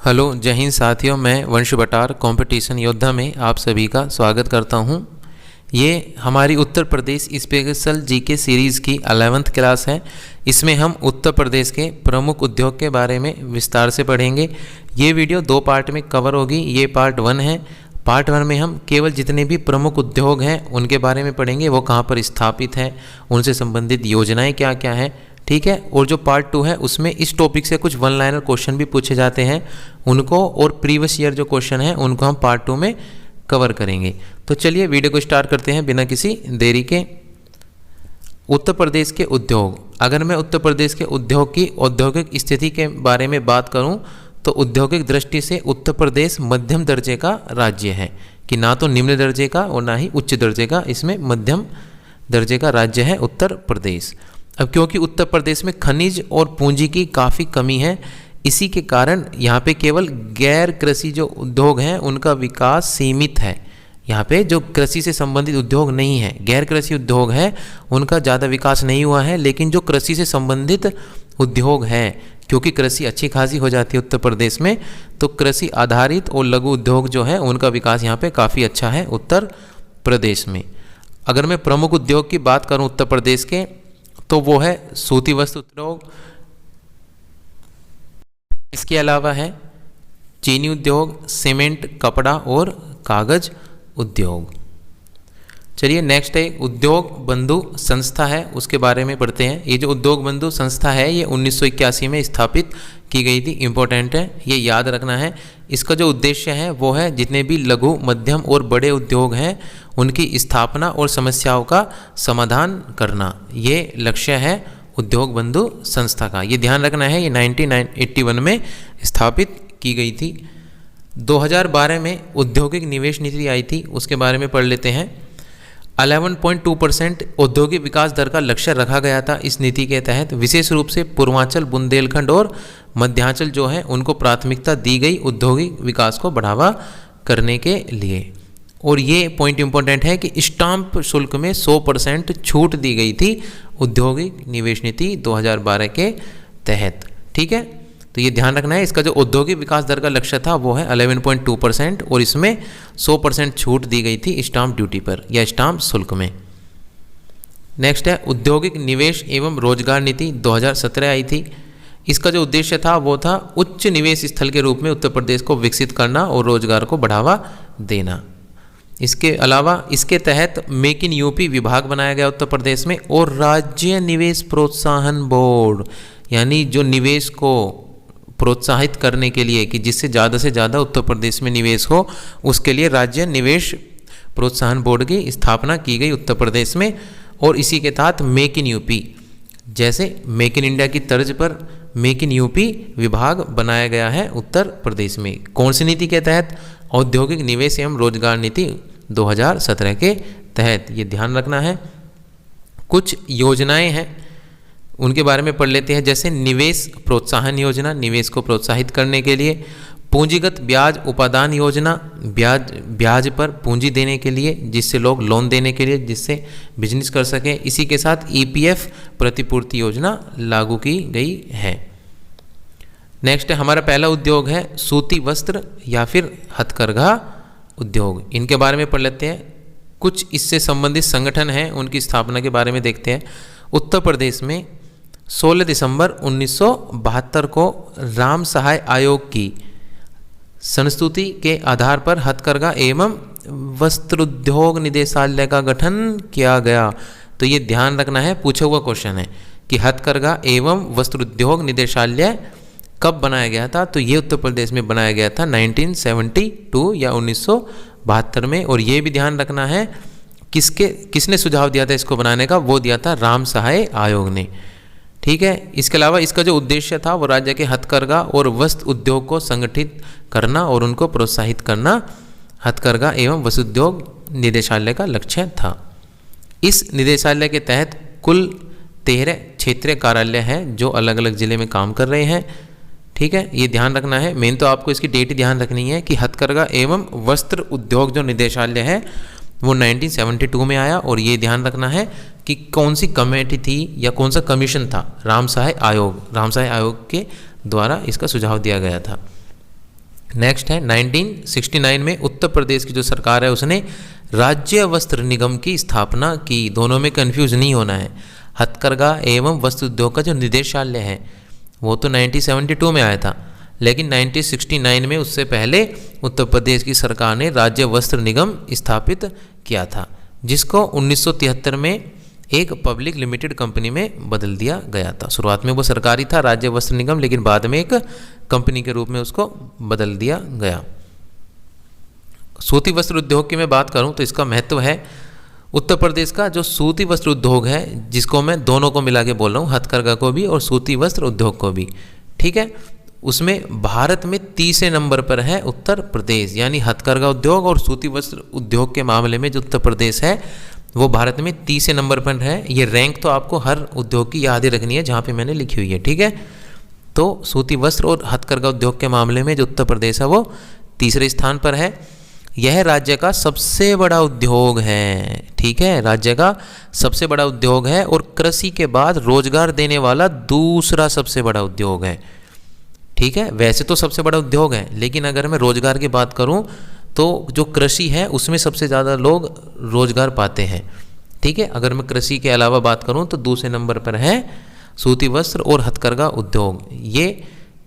Hello जय हिंद साथियों, मैं वंश बटार कंपटीशन योद्धा में आप सभी का स्वागत करता हूं। ये हमारी Uttar Pradesh special GK series की 11th क्लास है। इसमें हम उत्तर प्रदेश के प्रमुख उद्योग के बारे में विस्तार से पढ़ेंगे। ये वीडियो 2 पार्ट में कवर होगी। ये पार्ट 1 है। पार्ट 1 में हम केवल जितने भी प्रमुख उद्योग हैं उनके बारे में पढ़ेंगे, वो कहाँ पर स्थापित हैं, उनसे संबंधित योजनाएँ क्या क्या हैं, ठीक है। और जो पार्ट 2 है उसमें इस टॉपिक से कुछ 1 लाइनर क्वेश्चन भी पूछे जाते हैं उनको, और प्रीवियस ईयर जो क्वेश्चन है उनको हम पार्ट 2 में कवर करेंगे। तो चलिए वीडियो को स्टार्ट करते हैं बिना किसी देरी के। उत्तर प्रदेश के उद्योग। अगर मैं उत्तर प्रदेश के उद्योग की औद्योगिक स्थिति के बारे में बात करूं तो औद्योगिक दृष्टि से उत्तर प्रदेश मध्यम दर्जे का राज्य है, कि ना तो निम्न दर्जे का और ना ही उच्च दर्जे का, इसमें मध्यम दर्जे का राज्य है उत्तर प्रदेश। अब क्योंकि उत्तर प्रदेश में खनिज और पूंजी की काफ़ी कमी है, इसी के कारण यहाँ पे केवल गैर कृषि जो उद्योग हैं उनका विकास सीमित है। यहाँ पे जो कृषि से संबंधित उद्योग नहीं है, गैर कृषि उद्योग है, उनका ज़्यादा विकास नहीं हुआ है। लेकिन जो कृषि से संबंधित उद्योग हैं, क्योंकि कृषि अच्छी खासी हो जाती है उत्तर प्रदेश में, तो कृषि आधारित और लघु उद्योग जो है उनका विकास यहाँ पे काफ़ी अच्छा है उत्तर प्रदेश में। अगर मैं प्रमुख उद्योग की बात करूँ उत्तर प्रदेश के, तो वो है सूती वस्त्र उद्योग। इसके अलावा है चीनी उद्योग, सीमेंट, कपड़ा और कागज उद्योग। चलिए नेक्स्ट है उद्योग बंधु संस्था है, उसके बारे में पढ़ते हैं। ये जो उद्योग बंधु संस्था है ये 1981 में स्थापित की गई थी। इम्पोर्टेंट है, ये याद रखना है। इसका जो उद्देश्य है वो है जितने भी लघु, मध्यम और बड़े उद्योग हैं उनकी स्थापना और समस्याओं का समाधान करना, ये लक्ष्य है उद्योग बंधु संस्था का। ये ध्यान रखना है। ये 1981 में स्थापित की गई थी। 2012 में औद्योगिक निवेश नीति आई थी, उसके बारे में पढ़ लेते हैं। 11.2% औद्योगिक विकास दर का लक्ष्य रखा गया था इस नीति के तहत। विशेष रूप से पूर्वांचल, बुंदेलखंड और मध्यांचल जो है उनको प्राथमिकता दी गई औद्योगिक विकास को बढ़ावा करने के लिए। और ये पॉइंट इंपॉर्टेंट है कि स्टाम्प शुल्क में 100% छूट दी गई थी औद्योगिक निवेश नीति 2012 के तहत, ठीक है। तो ये ध्यान रखना है। इसका जो औद्योगिक विकास दर का लक्ष्य था वो है 11.2% और इसमें 100% छूट दी गई थी स्टाम्प ड्यूटी पर या स्टाम्प शुल्क में। नेक्स्ट है औद्योगिक निवेश एवं रोजगार नीति 2017 आई थी। इसका जो उद्देश्य था वो था उच्च निवेश स्थल के रूप में उत्तर प्रदेश को विकसित करना और रोजगार को बढ़ावा देना। इसके अलावा इसके तहत मेक इन यूपी विभाग बनाया गया उत्तर प्रदेश में, और राज्य निवेश प्रोत्साहन बोर्ड, यानी जो निवेश को प्रोत्साहित करने के लिए कि जिससे ज़्यादा से ज़्यादा उत्तर प्रदेश में निवेश हो, उसके लिए राज्य निवेश प्रोत्साहन बोर्ड की स्थापना की गई उत्तर प्रदेश में। और इसी के तहत मेक इन यूपी, जैसे मेक इन इंडिया की तर्ज पर मेक इन यूपी विभाग बनाया गया है उत्तर प्रदेश में। कौन सी नीति के तहत? औद्योगिक निवेश एवं रोजगार नीति 2017 के तहत। ये ध्यान रखना है। कुछ योजनाएं हैं उनके बारे में पढ़ लेते हैं, जैसे निवेश प्रोत्साहन योजना, निवेश को प्रोत्साहित करने के लिए। पूंजीगत ब्याज उपादान योजना, ब्याज पर पूंजी देने के लिए, जिससे लोग लोन देने के लिए, जिससे बिजनेस कर सकें। इसी के साथ ईपीएफ प्रतिपूर्ति योजना लागू की गई है। नेक्स्ट है हमारा पहला उद्योग है सूती वस्त्र या फिर हथकरघा उद्योग। इनके बारे में पढ़ लेते हैं। कुछ इससे संबंधित संगठन हैं, उनकी स्थापना के बारे में देखते हैं। उत्तर प्रदेश में 16 दिसंबर 1972 को राम सहाय आयोग की संस्तुति के आधार पर हथकरघा एवं वस्त्रोद्योग निदेशालय का गठन किया गया। तो ये ध्यान रखना है, पूछा हुआ क्वेश्चन है कि हथकरघा एवं वस्त्रोद्योग निदेशालय कब बनाया गया था। तो ये उत्तर प्रदेश में बनाया गया था 1972 या 1972 में। और ये भी ध्यान रखना है किसने सुझाव दिया था इसको बनाने का, वो दिया था राम सहाय आयोग ने, ठीक है। इसके अलावा इसका जो उद्देश्य था वो राज्य के हथकरघा और वस्त्र उद्योग को संगठित करना और उनको प्रोत्साहित करना हथकरघा एवं वस्त्र उद्योग निदेशालय का लक्ष्य था। इस निदेशालय के तहत कुल 13 क्षेत्रीय कार्यालय हैं जो अलग अलग जिले में काम कर रहे हैं, ठीक है। ये ध्यान रखना है। मेन तो आपको इसकी डेट ध्यान रखनी है कि हथकरघा एवं वस्त्र उद्योग जो निदेशालय है वो 1972 में आया। और ये ध्यान रखना है कि कौन सी कमेटी थी या कौन सा कमीशन था, राम सहाय आयोग के द्वारा इसका सुझाव दिया गया था। नेक्स्ट है 1969 में उत्तर प्रदेश की जो सरकार है उसने राज्य वस्त्र निगम की स्थापना की। दोनों में कंफ्यूज नहीं होना है। हथकरघा एवं वस्त्र उद्योग का जो निदेशालय है वो तो 1972 में आया था, लेकिन 1969 में उससे पहले उत्तर प्रदेश की सरकार ने राज्य वस्त्र निगम स्थापित किया था, जिसको 1973 में एक पब्लिक लिमिटेड कंपनी में बदल दिया गया था। शुरुआत में वो सरकारी था राज्य वस्त्र निगम, लेकिन बाद में एक कंपनी के रूप में उसको बदल दिया गया। सूती वस्त्र उद्योग की मैं बात करूं तो इसका महत्व है। उत्तर प्रदेश का जो सूती वस्त्र उद्योग है, जिसको मैं दोनों को मिला के बोल रहा हूँ, हथकरघा को भी और सूती वस्त्र उद्योग को भी, ठीक है, उसमें भारत में तीसरे नंबर पर है उत्तर प्रदेश। यानी हथकरघा उद्योग और सूती वस्त्र उद्योग के मामले में जो उत्तर प्रदेश है वो भारत में तीसरे नंबर पर है। ये रैंक तो आपको हर उद्योग की याद ही रखनी है जहाँ पे मैंने लिखी हुई है, ठीक है। तो सूती वस्त्र और हथकरघा उद्योग के मामले में जो उत्तर प्रदेश है वो तीसरे स्थान पर है। यह राज्य का सबसे बड़ा उद्योग है, ठीक है, राज्य का सबसे बड़ा उद्योग है और कृषि के बाद रोजगार देने वाला दूसरा सबसे बड़ा उद्योग है, ठीक है। वैसे तो सबसे बड़ा उद्योग है, लेकिन अगर मैं रोजगार की बात करूं तो जो कृषि है उसमें सबसे ज़्यादा लोग रोजगार पाते हैं, ठीक है। अगर मैं कृषि के अलावा बात करूं तो दूसरे नंबर पर है सूती वस्त्र और हथकरघा उद्योग। ये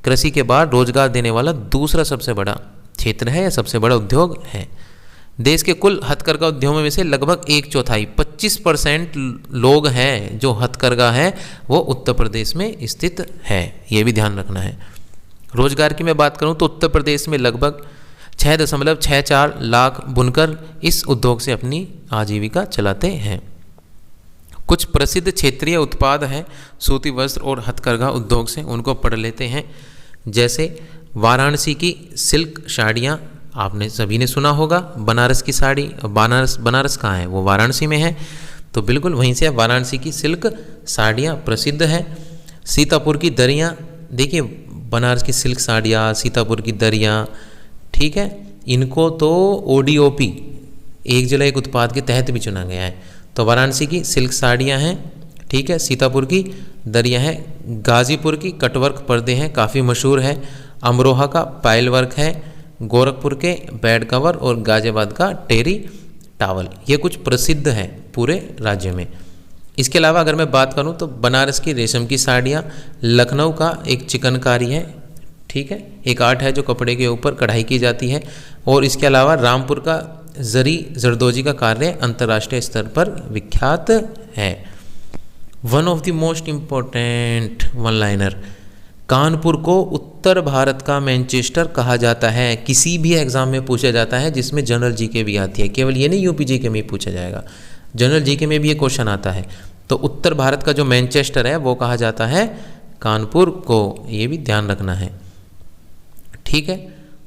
कृषि के बाद रोजगार देने वाला दूसरा सबसे बड़ा क्षेत्र है या सबसे बड़ा उद्योग है। देश के कुल हथकरघा उद्योगों में से लगभग 1/4 25% लोग हैं जो हथकरघा है वो उत्तर प्रदेश में स्थित है, ये भी ध्यान रखना है। रोजगार की मैं बात करूं तो उत्तर प्रदेश में लगभग 6.64 लाख बुनकर इस उद्योग से अपनी आजीविका चलाते हैं। कुछ प्रसिद्ध क्षेत्रीय उत्पाद हैं सूती वस्त्र और हथकरघा उद्योग से, उनको पढ़ लेते हैं। जैसे वाराणसी की सिल्क साड़ियाँ, आपने सभी ने सुना होगा। बनारस की साड़ी, बनारस कहाँ है, वो वाराणसी में है, तो बिल्कुल वहीं से वाराणसी की सिल्क साड़ियाँ प्रसिद्ध हैं। सीतापुर की दरियाँ, देखिए बनारस की सिल्क साड़ियाँ, सीतापुर की दरियाँ, ठीक है, इनको तो ODOP एक जिला एक उत्पाद के तहत भी चुना गया है। तो वाराणसी की सिल्क साड़ियाँ हैं, ठीक है, सीतापुर की दरिया है, गाजीपुर की कटवर्क पर्दे हैं, काफ़ी मशहूर है, अमरोहा का पायल वर्क है, गोरखपुर के बेड कवर और गाजियाबाद का टेरी टावल, ये कुछ प्रसिद्ध है पूरे राज्य में। इसके अलावा अगर मैं बात करूं तो बनारस की रेशम की साड़ियाँ, लखनऊ का एक चिकनकारी है, ठीक है, एक आर्ट है जो कपड़े के ऊपर कढ़ाई की जाती है, और इसके अलावा रामपुर का जरी जरदोजी का कार्य अंतर्राष्ट्रीय स्तर पर विख्यात है। One of the most important one liner, Kanpur को उत्तर भारत का मैनचेस्टर कहा जाता है। किसी भी एग्जाम में पूछा जाता है जिसमें जनरल जीके भी आती है, केवल ये नहीं यूपी जीके में ही पूछा जाएगा, जनरल जीके में भी ये क्वेश्चन आता है। तो उत्तर भारत का जो मैनचेस्टर है वो कहा जाता है कानपुर को, ये भी ध्यान रखना है, ठीक है।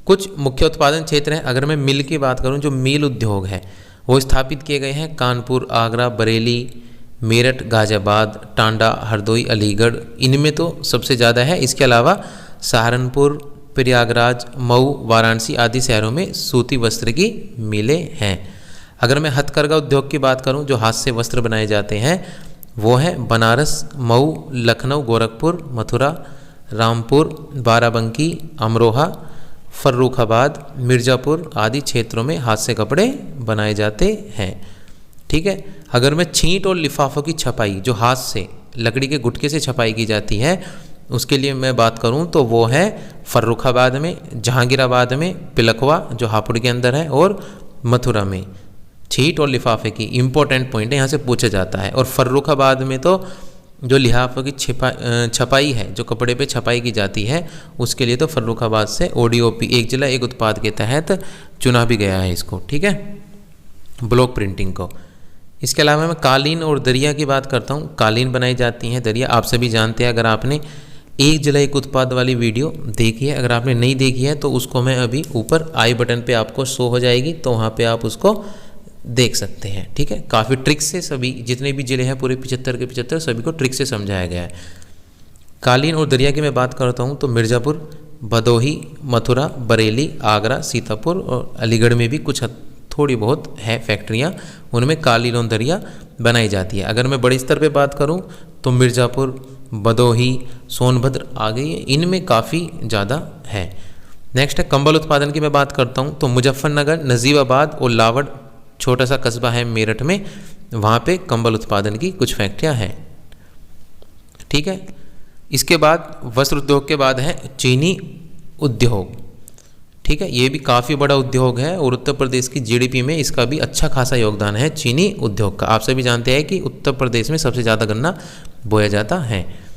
कुछ मुख्य उत्पादन क्षेत्र हैं। अगर मैं मिल की बात करूं, जो मील उद्योग है वो स्थापित किए गए हैं कानपुर, आगरा, बरेली, मेरठ, गाजियाबाद, टांडा, हरदोई, अलीगढ़, इनमें तो सबसे ज़्यादा है। इसके अलावा सहारनपुर, प्रयागराज, मऊ, वाराणसी आदि शहरों में सूती वस्त्र की मिलें हैं। अगर मैं हथकरघा उद्योग की बात करूं, जो हाथ से वस्त्र बनाए जाते हैं वो है बनारस, मऊ, लखनऊ, गोरखपुर, मथुरा, रामपुर, बाराबंकी, अमरोहा, फर्रुखाबाद, मिर्ज़ापुर आदि क्षेत्रों में हाथ से कपड़े बनाए जाते हैं, ठीक है। अगर मैं छींट और लिफाफों की छपाई, जो हाथ से लकड़ी के गुटके से छपाई की जाती है, उसके लिए मैं बात करूं तो वो है फर्रुखाबाद में, जहांगीराबाद में, पिलखवा जो हापुड़ के अंदर है, और मथुरा में छींट और लिफाफे की इम्पोर्टेंट पॉइंट है, यहाँ से पूछा जाता है। और फर्रुखाबाद में तो जो लिफाफों की छपाई है, जो कपड़े पे छपाई की जाती है, उसके लिए तो फर्रुखाबाद से ODOP एक जिला एक उत्पाद के तहत चुना भी गया है इसको, ठीक है, ब्लॉक प्रिंटिंग को। इसके अलावा मैं कालीन और दरिया की बात करता हूँ। कालीन बनाई जाती हैं, दरिया आप सभी जानते हैं। अगर आपने एक जिला एक उत्पाद वाली वीडियो देखी है, अगर आपने नहीं देखी है तो उसको मैं अभी ऊपर आई बटन पे आपको शो हो जाएगी, तो वहाँ पे आप उसको देख सकते हैं, ठीक है। काफ़ी ट्रिक से सभी जितने भी जिले हैं पूरे 75 के 75 सभी को ट्रिक से समझाया गया है। कालीन और दरिया की मैं बात करता हूँ तो मिर्ज़ापुर, भदोही, मथुरा, बरेली, आगरा, सीतापुर और अलीगढ़ में भी कुछ थोड़ी बहुत है फैक्ट्रियाँ, उनमें कालीन और दरिया बनाई जाती है। अगर मैं बड़े स्तर पे बात करूँ तो मिर्ज़ापुर, भदोही, सोनभद्र आ गई है, इनमें काफ़ी ज़्यादा है। नेक्स्ट है कंबल उत्पादन की मैं बात करता हूँ तो मुजफ्फरनगर, नजीबाबाद और लावड़, छोटा सा कस्बा है मेरठ में, वहाँ पे कंबल उत्पादन की कुछ फैक्ट्रियाँ हैं। ठीक है, इसके बाद वस्त्र उद्योग के बाद है चीनी उद्योग। ठीक है, ये भी काफ़ी बड़ा उद्योग है और उत्तर प्रदेश की जीडीपी में इसका भी अच्छा खासा योगदान है चीनी उद्योग का। आप सभी जानते हैं कि उत्तर प्रदेश में सबसे ज़्यादा गन्ना बोया जाता है।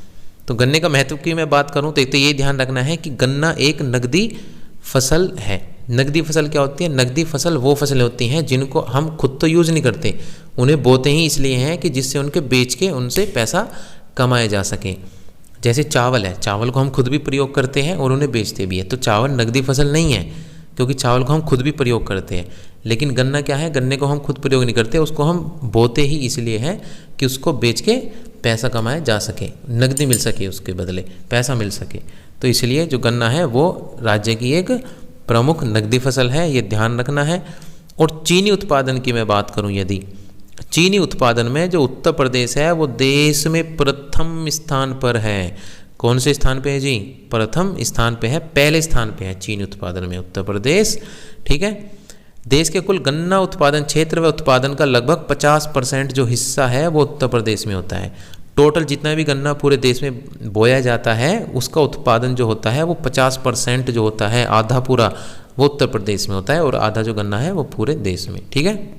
तो गन्ने का महत्व की मैं बात करूं तो एक तो ये ध्यान रखना है कि गन्ना एक नकदी फसल है। नकदी फसल क्या होती है? नकदी फसल वो फसलें होती हैं जिनको हम खुद तो यूज़ नहीं करते, उन्हें बोते ही इसलिए हैं कि जिससे उनके बेच के उनसे पैसा कमाया जा सके। जैसे चावल है, चावल को हम खुद भी प्रयोग करते हैं और उन्हें बेचते भी हैं, तो चावल नकदी फसल नहीं है क्योंकि चावल को हम खुद भी प्रयोग करते हैं। लेकिन गन्ना क्या है? गन्ने को हम खुद प्रयोग नहीं करते, उसको हम बोते ही इसलिए हैं कि उसको बेच के पैसा कमाया जा सके, नकदी मिल सके, उसके बदले पैसा मिल सके। तो इसलिए जो गन्ना है वो राज्य की एक प्रमुख नकदी फसल है, ये ध्यान रखना है। और चीनी उत्पादन की मैं बात करूं, यदि चीनी उत्पादन में जो उत्तर प्रदेश है वो देश में प्रथम स्थान पर है। कौन से स्थान पे है जी? प्रथम स्थान पे है, पहले स्थान पे है चीनी उत्पादन में उत्तर प्रदेश। ठीक है, देश के कुल गन्ना उत्पादन क्षेत्र व उत्पादन का लगभग 50% जो हिस्सा है वो उत्तर प्रदेश में होता है। टोटल जितना भी गन्ना पूरे देश में बोया जाता है उसका उत्पादन जो होता है वो 50% जो होता है, आधा पूरा, वो उत्तर प्रदेश में होता है और आधा जो गन्ना है वो पूरे देश में। ठीक है,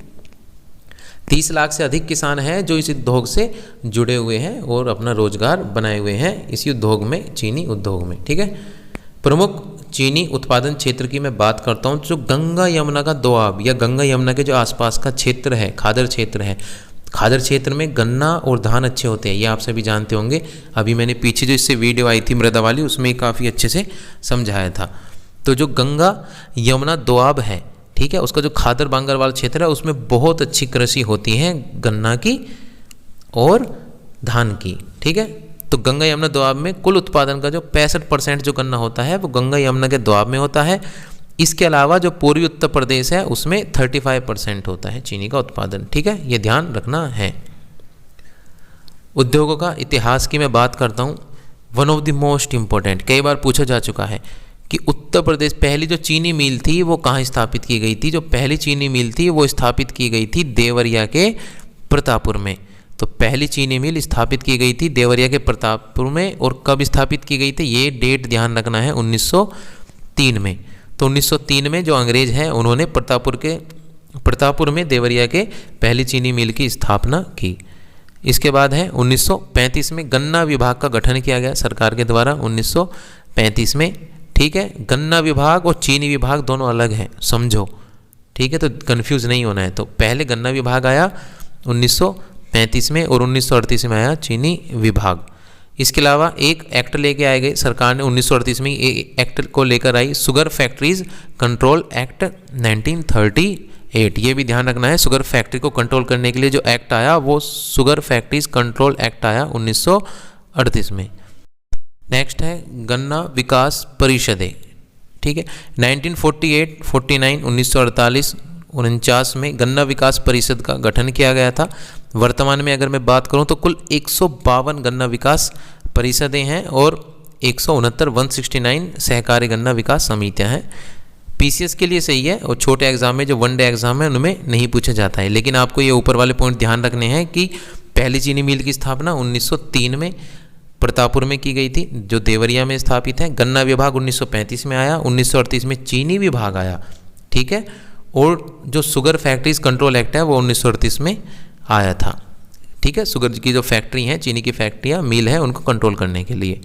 30 लाख से अधिक किसान हैं जो इस उद्योग से जुड़े हुए हैं और अपना रोजगार बनाए हुए हैं इसी उद्योग में, चीनी उद्योग में। ठीक है, प्रमुख चीनी उत्पादन क्षेत्र की मैं बात करता हूँ, जो गंगा यमुना का दोआब या गंगा यमुना के जो आसपास का क्षेत्र है, खादर क्षेत्र है। खादर क्षेत्र में गन्ना और धान अच्छे होते हैं, ये आप सभी जानते होंगे। अभी मैंने पीछे जो इससे वीडियो आई थी मृदा वाली, उसमें काफ़ी अच्छे से समझाया था। तो जो गंगा यमुना दोआब है, ठीक है, उसका जो खादर बांगरवाल क्षेत्र है उसमें बहुत अच्छी कृषि होती है गन्ना की और धान की। ठीक है, तो गंगा यमुना दोआब में कुल उत्पादन का जो 65% जो गन्ना होता है वो गंगा यमुना के दोआब में होता है। इसके अलावा जो पूर्वी उत्तर प्रदेश है उसमें 35% होता है चीनी का उत्पादन। ठीक है, ये ध्यान रखना है। उद्योगों का इतिहास की मैं बात करता हूँ, one of the most important, कई बार पूछा जा चुका है कि उत्तर प्रदेश पहली जो चीनी मिल थी वो कहाँ स्थापित की गई थी? जो पहली चीनी मिल थी वो स्थापित की गई थी देवरिया के प्रतापपुर में। तो पहली चीनी मिल स्थापित की गई थी देवरिया के प्रतापपुर में। और कब स्थापित की गई थी? ये डेट ध्यान रखना है, 1903 में। तो 1903 में जो अंग्रेज हैं उन्होंने प्रतापपुर में देवरिया के पहली चीनी मिल की स्थापना की। इसके बाद है 1935 में गन्ना विभाग का गठन किया गया सरकार के द्वारा, 1935 में। ठीक है, गन्ना विभाग और चीनी विभाग दोनों अलग हैं, समझो। ठीक है, तो कंफ्यूज नहीं होना है। तो पहले गन्ना विभाग आया 1935 में और 1938 में आया चीनी विभाग। इसके अलावा एक एक्ट लेके आए गए सरकार ने 1938 में, एक एक्ट को लेकर आई, शुगर फैक्ट्रीज कंट्रोल एक्ट 1938। ये भी ध्यान रखना है, शुगर फैक्ट्री को कंट्रोल करने के लिए जो एक्ट आया वो शुगर फैक्ट्रीज कंट्रोल एक्ट आया 1938 में। नेक्स्ट है गन्ना विकास परिषदें। ठीक है, 1948, 49, 1948, 49 में गन्ना विकास परिषद का गठन किया गया था। वर्तमान में अगर मैं बात करूं तो कुल 152 गन्ना विकास परिषदें हैं और 169 सहकारी गन्ना विकास समितियां हैं। पीसीएस के लिए सही है और छोटे एग्जाम में जो वनडे एग्जाम है उनमें नहीं पूछा जाता है। लेकिन आपको ये ऊपर वाले पॉइंट ध्यान रखने हैं कि पहली चीनी मिल की स्थापना 1903 में प्रतापपुर में की गई थी जो देवरिया में स्थापित है। गन्ना विभाग 1935 में आया, 1938 में चीनी विभाग आया। ठीक है, और जो शुगर फैक्ट्रीज कंट्रोल एक्ट है वो 1938 में आया था। ठीक है, शुगर की जो फैक्ट्री हैं, चीनी की फैक्ट्रियाँ, मिल है, उनको कंट्रोल करने के लिए।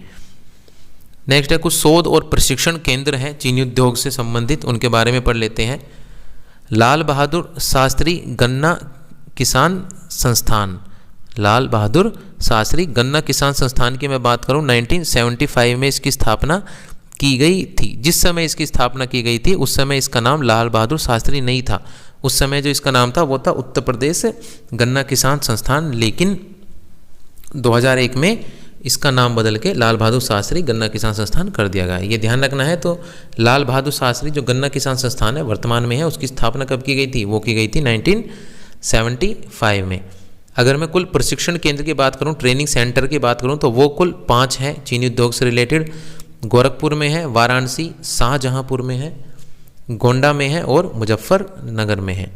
नेक्स्ट है कुछ शोध और प्रशिक्षण केंद्र हैं चीनी उद्योग से संबंधित, उनके बारे में पढ़ लेते हैं। लाल बहादुर शास्त्री गन्ना किसान संस्थान, लाल बहादुर शास्त्री गन्ना किसान संस्थान की मैं बात करूं 1975 में इसकी स्थापना की गई थी। जिस समय इसकी स्थापना की गई थी उस समय इसका नाम लाल बहादुर शास्त्री नहीं था। उस समय जो इसका नाम था वो था उत्तर प्रदेश गन्ना किसान संस्थान, लेकिन 2001 में इसका नाम बदल के लाल बहादुर शास्त्री गन्ना किसान संस्थान कर दिया गया। ये ध्यान रखना है। तो लाल बहादुर शास्त्री जो गन्ना किसान संस्थान है वर्तमान में है, उसकी स्थापना कब की गई थी? वो की गई थी 1975 में। अगर मैं कुल प्रशिक्षण केंद्र की बात करूं, ट्रेनिंग सेंटर की बात करूं, तो वो कुल 5 हैं चीनी उद्योग से रिलेटेड। गोरखपुर में है, वाराणसी, शाहजहांपुर में है, गोंडा में है और मुजफ्फरनगर में है।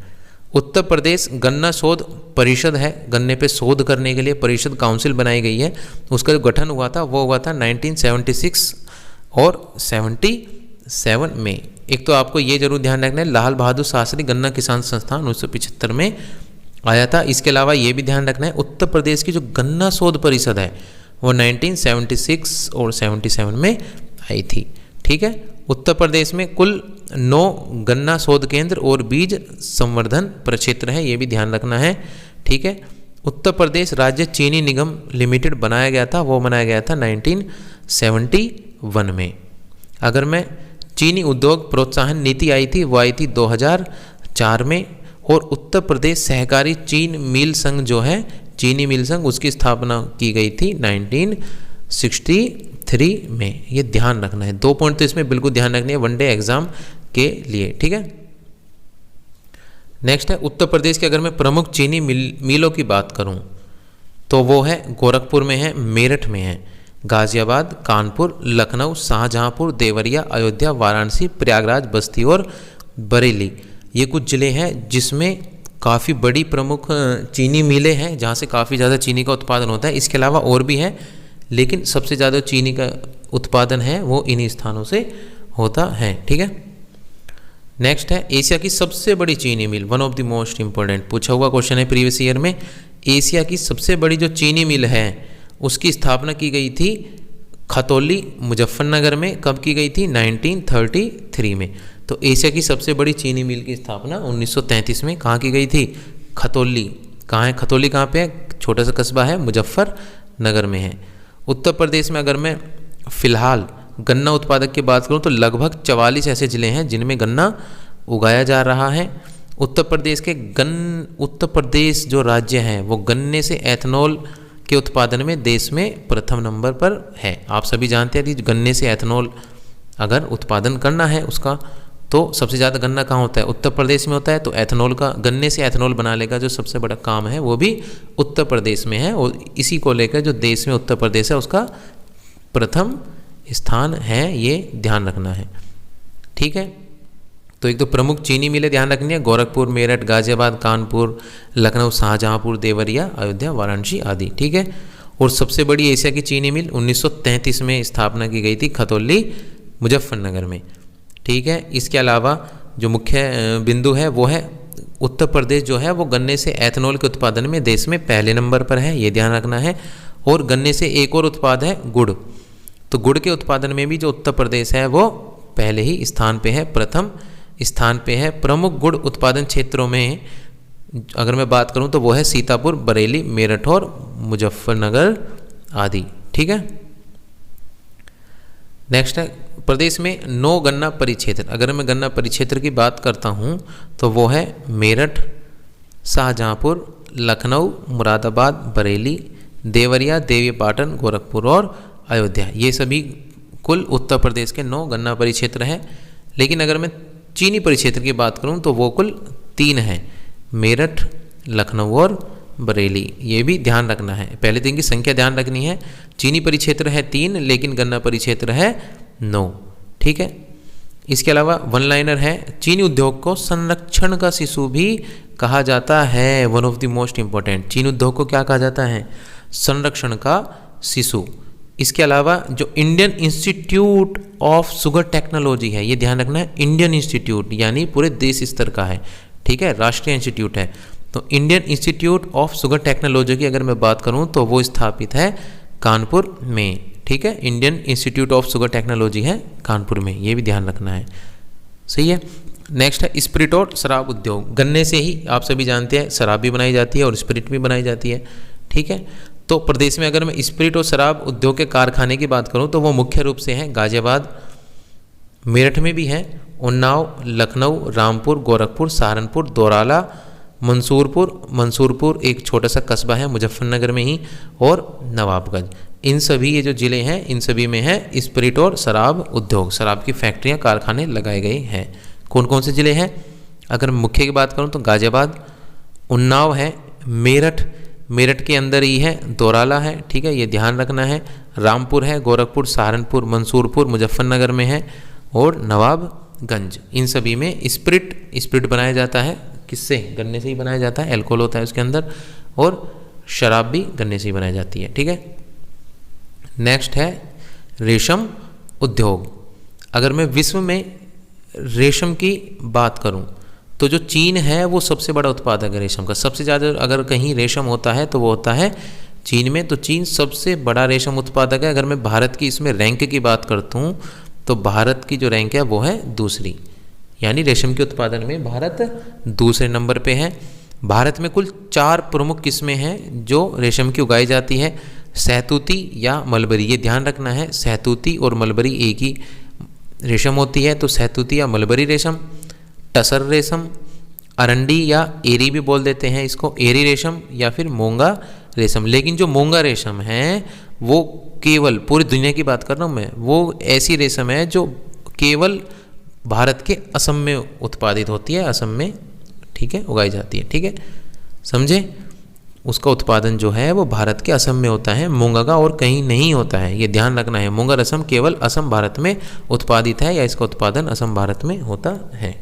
उत्तर प्रदेश गन्ना शोध परिषद है, गन्ने पे शोध करने के लिए परिषद काउंसिल बनाई गई है। उसका जो गठन हुआ था वो हुआ था 1976 और 77 में। एक तो आपको ये जरूर ध्यान रखना है, लाल बहादुर शास्त्री गन्ना किसान संस्थान 1975 में आया था। इसके अलावा ये भी ध्यान रखना है, उत्तर प्रदेश की जो गन्ना शोध परिषद है वो 1976 और 77 में आई थी। ठीक है, उत्तर प्रदेश में कुल 9 गन्ना शोध केंद्र और बीज संवर्धन प्रक्षेत्र है, ये भी ध्यान रखना है। ठीक है, उत्तर प्रदेश राज्य चीनी निगम लिमिटेड बनाया गया था, वो बनाया गया था 1971 में। अगर मैं चीनी उद्योग प्रोत्साहन नीति आई थी वो आई थी 2004 में। और उत्तर प्रदेश सहकारी चीन मिल संघ जो है, चीनी मिल संघ, उसकी स्थापना की गई थी 1963 में। ये ध्यान रखना है, 2 पॉइंट तो इसमें बिल्कुल ध्यान रखनी है वनडे एग्जाम के लिए। ठीक है, नेक्स्ट है उत्तर प्रदेश के अगर मैं प्रमुख चीनी मिलों की बात करूं तो वो है गोरखपुर में है, मेरठ में है, गाजियाबाद, कानपुर, लखनऊ, शाहजहांपुर, देवरिया, अयोध्या, वाराणसी, प्रयागराज, बस्ती और बरेली। ये कुछ ज़िले हैं जिसमें काफ़ी बड़ी प्रमुख चीनी मिलें हैं, जहाँ से काफ़ी ज़्यादा चीनी का उत्पादन होता है। इसके अलावा और भी हैं, लेकिन सबसे ज़्यादा चीनी का उत्पादन है वो इन्हीं स्थानों से होता है। ठीक है, नेक्स्ट है एशिया की सबसे बड़ी चीनी mill, one of the most important पूछा हुआ क्वेश्चन है प्रीवियस ईयर में। एशिया की सबसे बड़ी जो चीनी मिल है उसकी स्थापना की गई थी खतौली, मुजफ्फरनगर में। कब की गई थी? 1933 में। तो एशिया की सबसे बड़ी चीनी मिल की स्थापना 1933 में कहाँ की गई थी? खतौली। कहाँ है खतौली? कहाँ पे है? छोटा सा कस्बा है, मुजफ्फरनगर में है। उत्तर प्रदेश में अगर मैं फिलहाल गन्ना उत्पादक की बात करूं तो लगभग 44 ऐसे ज़िले हैं जिनमें गन्ना उगाया जा रहा है। उत्तर प्रदेश जो राज्य है वो गन्ने से एथनॉल के उत्पादन में देश में प्रथम नंबर पर है। आप सभी जानते हैं कि गन्ने से एथनॉल अगर उत्पादन करना है उसका, तो सबसे ज़्यादा गन्ना कहाँ होता है? उत्तर प्रदेश में होता है। तो एथनॉल का, गन्ने से एथनॉल बनाने का जो सबसे बड़ा काम है वो भी उत्तर प्रदेश में है, और इसी को लेकर जो देश में उत्तर प्रदेश है उसका प्रथम स्थान है, ये ध्यान रखना है। ठीक है, तो एक तो प्रमुख चीनी मिलें ध्यान रखनी है, गोरखपुर, मेरठ, गाजियाबाद, कानपुर, लखनऊ, शाहजहांपुर, देवरिया, अयोध्या, वाराणसी आदि। ठीक है, और सबसे बड़ी एशिया की चीनी मिल 1933 में स्थापना की गई थी खतौली, मुजफ्फरनगर में। ठीक है, इसके अलावा जो मुख्य बिंदु है वो है उत्तर प्रदेश जो है वो गन्ने से एथनॉल के उत्पादन में देश में पहले नंबर पर है, ये ध्यान रखना है। और गन्ने से एक और उत्पाद है गुड़, तो गुड़ के उत्पादन में भी जो उत्तर प्रदेश है वो पहले ही स्थान पे है, प्रथम स्थान पे है। प्रमुख गुड़ उत्पादन क्षेत्रों में अगर मैं बात करूं तो वो है सीतापुर, बरेली, मेरठ और मुजफ्फरनगर आदि। ठीक है, नेक्स्ट है प्रदेश में 9 गन्ना परिक्षेत्र। अगर मैं गन्ना परिक्षेत्र की बात करता हूं तो वो है मेरठ, शाहजहांपुर, लखनऊ, मुरादाबाद, बरेली, देवरिया, देवीपाटन, गोरखपुर और अयोध्या। ये सभी कुल उत्तर प्रदेश के 9 गन्ना परिक्षेत्र हैं। लेकिन अगर मैं चीनी परिक्षेत्र की बात करूं तो वो कुल 3 हैं, मेरठ, लखनऊ और बरेली। ये भी ध्यान रखना है, पहले 3 की संख्या ध्यान रखनी है। चीनी परिक्षेत्र है 3 लेकिन गन्ना परिक्षेत्र है 9। ठीक है, इसके अलावा वन लाइनर है, चीनी उद्योग को संरक्षण का शिशु भी कहा जाता है, one of the most important. चीनी उद्योग को क्या कहा जाता है? संरक्षण का शिशु। इसके अलावा जो Indian institute of sugar technology है, ये ध्यान रखना है, इंडियन इंस्टीट्यूट यानी पूरे देश स्तर का है। ठीक है, राष्ट्रीय इंस्टीट्यूट है। तो Indian institute of sugar technology की अगर मैं बात करूं तो वो स्थापित है कानपुर में। ठीक है, Indian institute of sugar technology है कानपुर में, ये भी ध्यान रखना है। सही है, नेक्स्ट है स्पिरिट और शराब उद्योग। गन्ने से ही आप सभी जानते हैं शराब भी बनाई जाती है और स्पिरिट भी बनाई जाती है। ठीक है, तो प्रदेश में अगर मैं स्पिरिट और शराब उद्योग के कारखाने की बात करूं तो वो मुख्य रूप से हैं गाजियाबाद, मेरठ में भी हैं, उन्नाव, लखनऊ, रामपुर, गोरखपुर, सहारनपुर, दौराला, मंसूरपुर एक छोटा सा कस्बा है मुजफ्फरनगर में ही, और नवाबगंज। इन सभी ये जो ज़िले हैं इन सभी में है स्पिरिट और शराब उद्योग, शराब की फैक्ट्रियाँ, कारखाने लगाए गए हैं। कौन कौन से ज़िले हैं? अगर मुख्य की बात करूँ तो गाजियाबाद, उन्नाव है, मेरठ मेरठ के अंदर ही है, दोराला है, ठीक है, ये ध्यान रखना है। रामपुर है, गोरखपुर, सहारनपुर, मंसूरपुर मुजफ्फरनगर में है, और नवाबगंज, इन सभी में स्पिरिट बनाया जाता है। किससे? गन्ने से ही बनाया जाता है, एल्कोहल होता है उसके अंदर, और शराब भी गन्ने से ही बनाई जाती है, ठीक है। नेक्स्ट है रेशम उद्योग। अगर मैं विश्व में रेशम की बात करूं तो जो चीन है वो सबसे बड़ा उत्पादक है रेशम का। सबसे ज़्यादा अगर कहीं रेशम होता है तो वो होता है चीन में, तो चीन सबसे बड़ा रेशम उत्पादक है। अगर मैं भारत की इसमें रैंक की बात करता हूँ तो भारत की जो रैंक है वो है दूसरी, यानी रेशम के उत्पादन में भारत दूसरे नंबर पे है। भारत में कुल 4 प्रमुख किस्में हैं जो रेशम की उगाई जाती है। सहतूती या मलबरी, ये ध्यान रखना है, सहतूती और मलबरी एक ही रेशम होती है, तो सहतूती या मलबरी रेशम, टसर रेशम, अरंडी या एरी भी बोल देते हैं इसको, एरी रेशम, या फिर मूंगा रेशम। लेकिन जो मूंगा रेशम है वो केवल, पूरी दुनिया की बात कर रहा हूँ मैं, वो ऐसी रेशम है जो केवल भारत के असम में उत्पादित होती है, असम में, ठीक है, उगाई जाती है, ठीक है, समझे। उसका उत्पादन जो है वो भारत के असम में होता है, मूंगा का और कहीं नहीं होता है, ये ध्यान रखना है। मूंगा रेशम केवल असम भारत में उत्पादित है, या इसका उत्पादन असम भारत में होता है।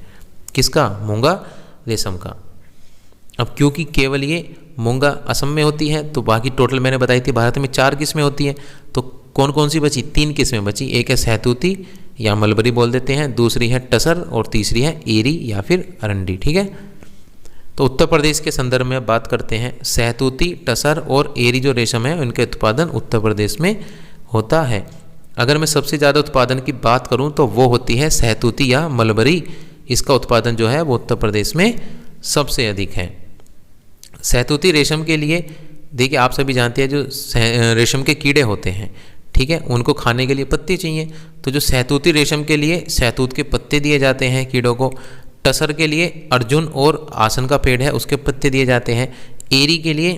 किसका? मूंगा रेशम का। अब क्योंकि केवल ये मूंगा असम में होती है तो बाकी टोटल मैंने बताई थी भारत में 4 किस्में होती हैं, तो कौन कौन सी बची? 3 किस्में बची। एक है सहतूती या मलबरी बोल देते हैं, दूसरी है टसर, और तीसरी है एरी या फिर अरंडी, ठीक है। तो उत्तर प्रदेश के संदर्भ में बात करते हैं, सहतूती, टसर और एरी जो रेशम है उनके उत्पादन उत्तर प्रदेश में होता है। अगर मैं सबसे ज़्यादा उत्पादन की बात करूं तो वो होती है सहतूती या मलबरी, इसका उत्पादन जो है वो उत्तर प्रदेश में सबसे अधिक है। सहतूती रेशम के लिए देखिए, आप सभी जानते हैं जो रेशम के कीड़े होते हैं, ठीक है, उनको खाने के लिए पत्ते चाहिए, तो जो सहतूती रेशम के लिए सहतूत के पत्ते दिए जाते हैं कीड़ों को। टसर के लिए अर्जुन और आसन का पेड़ है उसके पत्ते दिए जाते हैं। एरी के लिए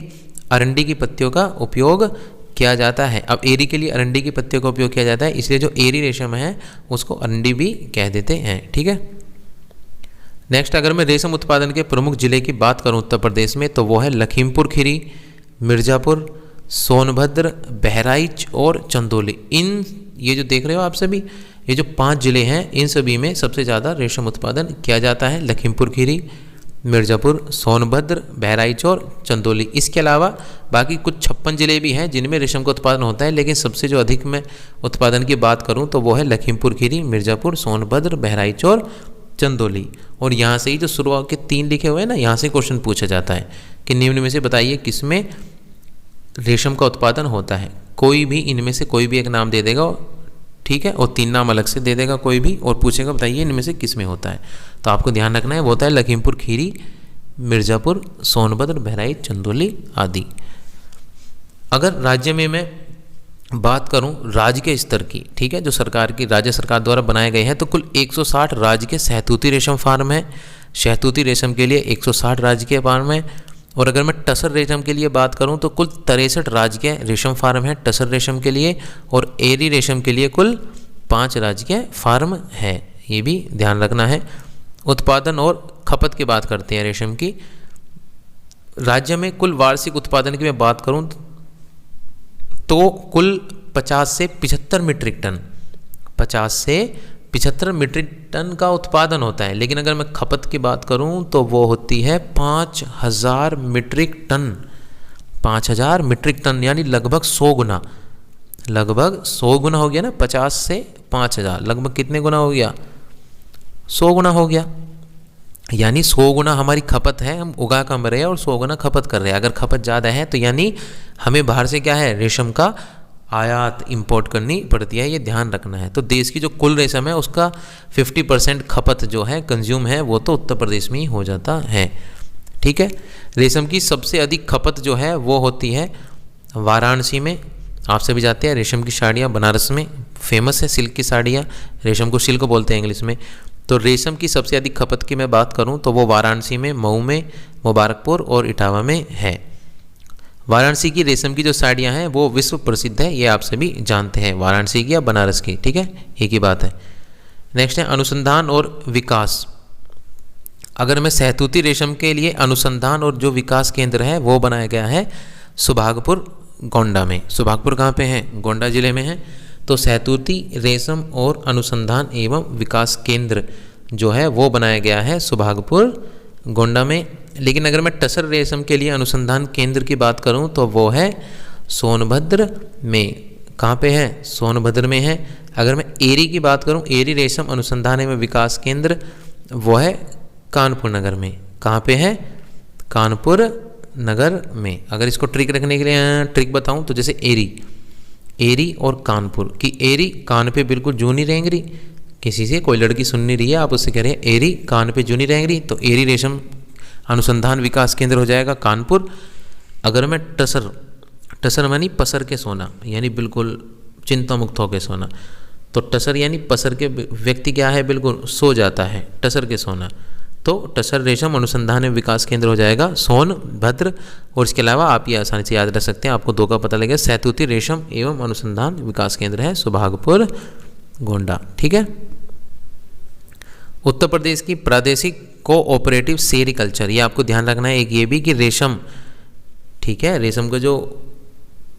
अरंडी की पत्तियों का उपयोग किया जाता है। अब एरी के लिए अरंडी की पत्तियों का उपयोग किया जाता है, इसलिए जो एरी रेशम है उसको अरंडी भी कह देते हैं, ठीक है। नेक्स्ट, अगर मैं रेशम उत्पादन के प्रमुख जिले की बात करूं उत्तर प्रदेश में तो वो है लखीमपुर खीरी, मिर्ज़ापुर, सोनभद्र, बहराइच और चंदौली। ये जो देख रहे हो आप सभी, ये जो 5 जिले हैं इन सभी में सबसे ज़्यादा रेशम उत्पादन किया जाता है। लखीमपुर खीरी, मिर्ज़ापुर, सोनभद्र, बहराइच और चंदौली। इसके अलावा बाकी कुछ 56 जिले भी हैं जिनमें रेशम का उत्पादन होता है, लेकिन सबसे जो अधिक मैं उत्पादन की बात करूं तो वो है लखीमपुर खीरी, मिर्ज़ापुर, सोनभद्र, बहराइच और चंदौली। और यहाँ से ही जो शुरुआत के 3 लिखे हुए हैं ना, यहाँ से क्वेश्चन पूछा जाता है कि निम्न में से बताइए किसमें रेशम का उत्पादन होता है। कोई भी इनमें से कोई भी एक नाम दे देगा, ठीक है, और 3 नाम अलग से दे देगा कोई भी, और पूछेगा बताइए इनमें से किस में होता है। तो आपको ध्यान रखना है वो होता है लखीमपुर खीरी, मिर्ज़ापुर, सोनभद्र, बहराइच, चंदौली आदि। अगर राज्य में मैं बात करूं राज्य के स्तर की, ठीक है, जो सरकार की राज्य सरकार द्वारा बनाए गए हैं, तो कुल 160 राज्य के सहतूती रेशम फार्म है। सहतूती रेशम के लिए 160 राज्य के फार्म है। और अगर मैं टसर रेशम के लिए बात करूं तो कुल 63 राज्य के रेशम फार्म है टसर रेशम के लिए, और एरी रेशम के लिए कुल 5 राज्य के फार्म है, ये भी ध्यान रखना है। उत्पादन और खपत की बात करते हैं रेशम की। राज्य में कुल वार्षिक उत्पादन की मैं बात करूं तो कुल 50 से 75 मीट्रिक टन, 50 से 75 मीट्रिक टन का उत्पादन होता है। लेकिन अगर मैं खपत की बात करूं तो वो होती है 5000 मीट्रिक टन, 5000 मीट्रिक टन, यानी लगभग 100 गुना, लगभग 100 गुना हो गया ना। 50 से 5000 लगभग कितने गुना हो गया? 100 गुना हो गया। यानी 100 गुना हमारी खपत है, हम उगा कम रहे हैं और 100 गुना खपत कर रहे हैं। अगर खपत ज़्यादा है तो यानी हमें बाहर से क्या है, रेशम का आयात इंपोर्ट करनी पड़ती है, ये ध्यान रखना है। तो देश की जो कुल रेशम है उसका 50% खपत जो है, कंज्यूम है, वो तो उत्तर प्रदेश में ही हो जाता है, ठीक है। रेशम की सबसे अधिक खपत जो है वो होती है वाराणसी में। आप सभी जाते हैं, रेशम की साड़ियाँ बनारस में फेमस है, सिल्क की साड़ियाँ, रेशम को सिल्क बोलते हैं इंग्लिश में। तो रेशम की सबसे अधिक खपत की मैं बात करूं तो वो वाराणसी में, मऊ में, मुबारकपुर और इटावा में है। वाराणसी की रेशम की जो साड़ियाँ हैं वो विश्व प्रसिद्ध है, ये आप सभी जानते हैं, वाराणसी की या बनारस की, ठीक है, एक ही बात है। नेक्स्ट है अनुसंधान और विकास। अगर मैं सहतूती रेशम के लिए अनुसंधान और जो विकास केंद्र है वो बनाया गया है सुभागपुर गोंडा में। सुभागपुर कहाँ पे है? गोंडा जिले में है। तो सहतूती रेशम और अनुसंधान एवं विकास केंद्र जो है वो बनाया गया है सुभागपुर गोंडा में। लेकिन अगर मैं टसर रेशम के लिए अनुसंधान केंद्र की बात करूं तो वो है सोनभद्र में। कहाँ पे है? सोनभद्र में है। अगर मैं एरी की बात करूं, एरी रेशम अनुसंधान एवं विकास केंद्र, वो है कानपुर नगर में। कहाँ पे है? कानपुर नगर में। अगर इसको ट्रिक रखने के लिए ट्रिक बताऊं तो जैसे एरी और कानपुर की, एरी कान पे बिल्कुल जू नहीं रेंग रही, किसी से कोई लड़की सुन नहीं रही है, आप उससे कह रहे हैं एरी कान पे जू नहीं रेंग रही, तो एरी रेशम अनुसंधान विकास केंद्र हो जाएगा कानपुर। अगर मैं टसर मानी पसर के सोना, यानी बिल्कुल चिंता मुक्त होकर सोना, तो टसर यानी पसर के व्यक्ति क्या है? बिल्कुल सो जाता है, टसर के सोना। तो टसर रेशम अनुसंधान एवं विकास केंद्र हो जाएगा सोनभद्र। और इसके अलावा आप ये आसानी से याद रख सकते हैं, आपको दो का पता लगेगा, सहतूती रेशम एवं अनुसंधान विकास केंद्र है सुभागपुर गोंडा। ठीक है। उत्तर प्रदेश की प्रादेशिक कोऑपरेटिव सेरीकल्चर, ये आपको ध्यान रखना है एक ये भी कि रेशम, ठीक है, रेशम का जो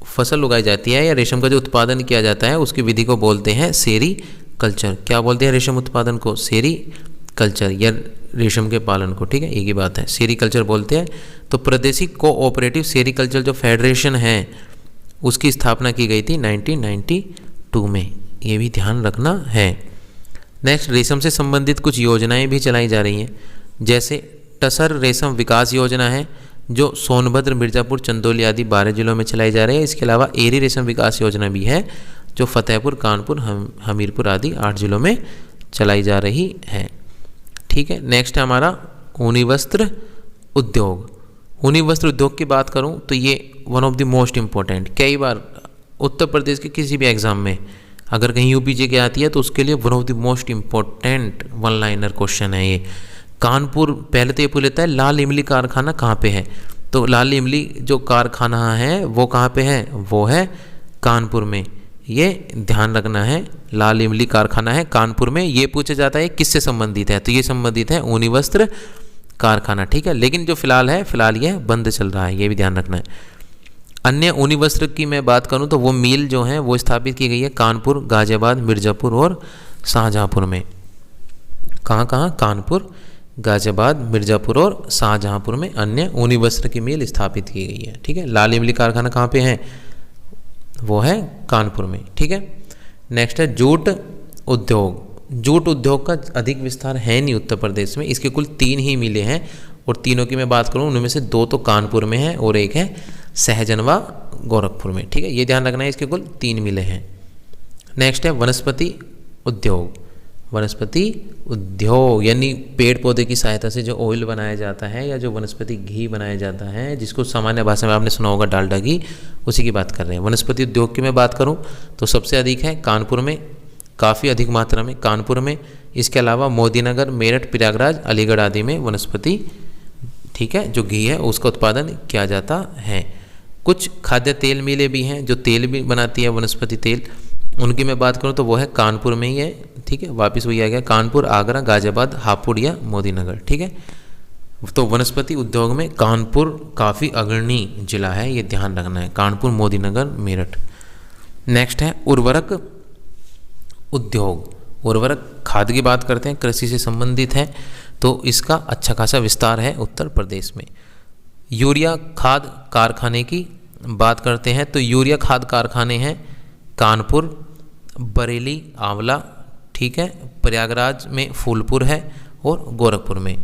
फसल उगाई जाती है या रेशम का जो उत्पादन किया जाता है उसकी विधि को बोलते हैं सेरीकल्चर। क्या बोलते हैं रेशम उत्पादन को? सेरीकल्चर, या रेशम के पालन को। ठीक है, एक ही बात है, सेरीकल्चर बोलते हैं। तो प्रादेशिक कोऑपरेटिव सेरीकल्चर जो फेडरेशन है उसकी स्थापना की गई थी 1992 में, ये भी ध्यान रखना है। नेक्स्ट, रेशम से संबंधित कुछ योजनाएं भी चलाई जा रही हैं, जैसे टसर रेशम विकास योजना है जो सोनभद्र, मिर्ज़ापुर, चंदौली आदि 12 जिलों में चलाई जा रही है। इसके अलावा एरी रेशम विकास योजना भी है जो फतेहपुर, कानपुर, हमीरपुर आदि 8 जिलों में चलाई जा रही है। ठीक है। नेक्स्ट है हमारा ऊनी वस्त्र उद्योग। ऊनी वस्त्र उद्योग की बात करूं तो ये one of the most important, कई बार उत्तर प्रदेश के किसी भी एग्जाम में अगर कहीं यूपीजे के आती है तो उसके लिए one of the most important one liner question है ये। कानपुर, पहले तो ये पूछ लेता है लाल इमली कारखाना कहाँ पे है, तो लाल इमली जो कारखाना है वो कहाँ पे है? वो है कानपुर में। ये ध्यान रखना है, लाल इमली कारखाना है कानपुर में। ये पूछा जाता है किससे संबंधित है, तो ये संबंधित है ऊनी वस्त्र कारखाना। ठीक है, लेकिन जो फिलहाल ये बंद चल रहा है, ये भी ध्यान रखना है। अन्य ऊनी वस्त्र की मैं बात करूं तो वो मिल जो है वो स्थापित की गई है कानपुर, गाजियाबाद, मिर्ज़ापुर और शाहजहांपुर में। कहाँ? कानपुर, गाजियाबाद, मिर्ज़ापुर और शाहजहांपुर में अन्य ऊनी वस्त्र की मिल स्थापित की गई है। ठीक है, लाल इमली कारखाना कहाँ पे है? वो है कानपुर में। ठीक है। नेक्स्ट है जूट उद्योग। जूट उद्योग का अधिक विस्तार है नहीं उत्तर प्रदेश में, इसके कुल 3 ही मिलें हैं, और तीनों की मैं बात करूँ उनमें से 2 तो कानपुर में है और एक है सहजनवा, गोरखपुर में। ठीक है, ये ध्यान रखना है, इसके कुल 3 मिलें हैं। नेक्स्ट है वनस्पति उद्योग। वनस्पति उद्योग यानी पेड़ पौधे की सहायता से जो ऑयल बनाया जाता है या जो वनस्पति घी बनाया जाता है, जिसको सामान्य भाषा में आपने सुना होगा डालडा घी, उसी की बात कर रहे हैं। वनस्पति उद्योग की मैं बात करूं तो सबसे अधिक है कानपुर में, काफ़ी अधिक मात्रा में कानपुर में। इसके अलावा मोदीनगर, मेरठ, प्रयागराज, अलीगढ़ आदि में वनस्पति, ठीक है, जो घी है उसका उत्पादन किया जाता है। कुछ खाद्य तेल मिलें भी हैं जो तेल भी बनाती है वनस्पति तेल, उनकी मैं बात करूं तो वो है कानपुर में ही है। ठीक है, वापस वही आ गया, कानपुर, आगरा, गाजियाबाद, हापुड़ या मोदीनगर। ठीक है, तो वनस्पति उद्योग में कानपुर काफ़ी अग्रणी जिला है, ये ध्यान रखना है, कानपुर, मोदीनगर, मेरठ। नेक्स्ट है उर्वरक उद्योग। उर्वरक खाद की बात करते हैं, कृषि से संबंधित है, तो इसका अच्छा खासा विस्तार है उत्तर प्रदेश में। यूरिया खाद कारखाने की बात करते हैं तो यूरिया खाद कारखाने हैं कानपुर, बरेली, आंवला, ठीक है, प्रयागराज में फूलपुर है और गोरखपुर में।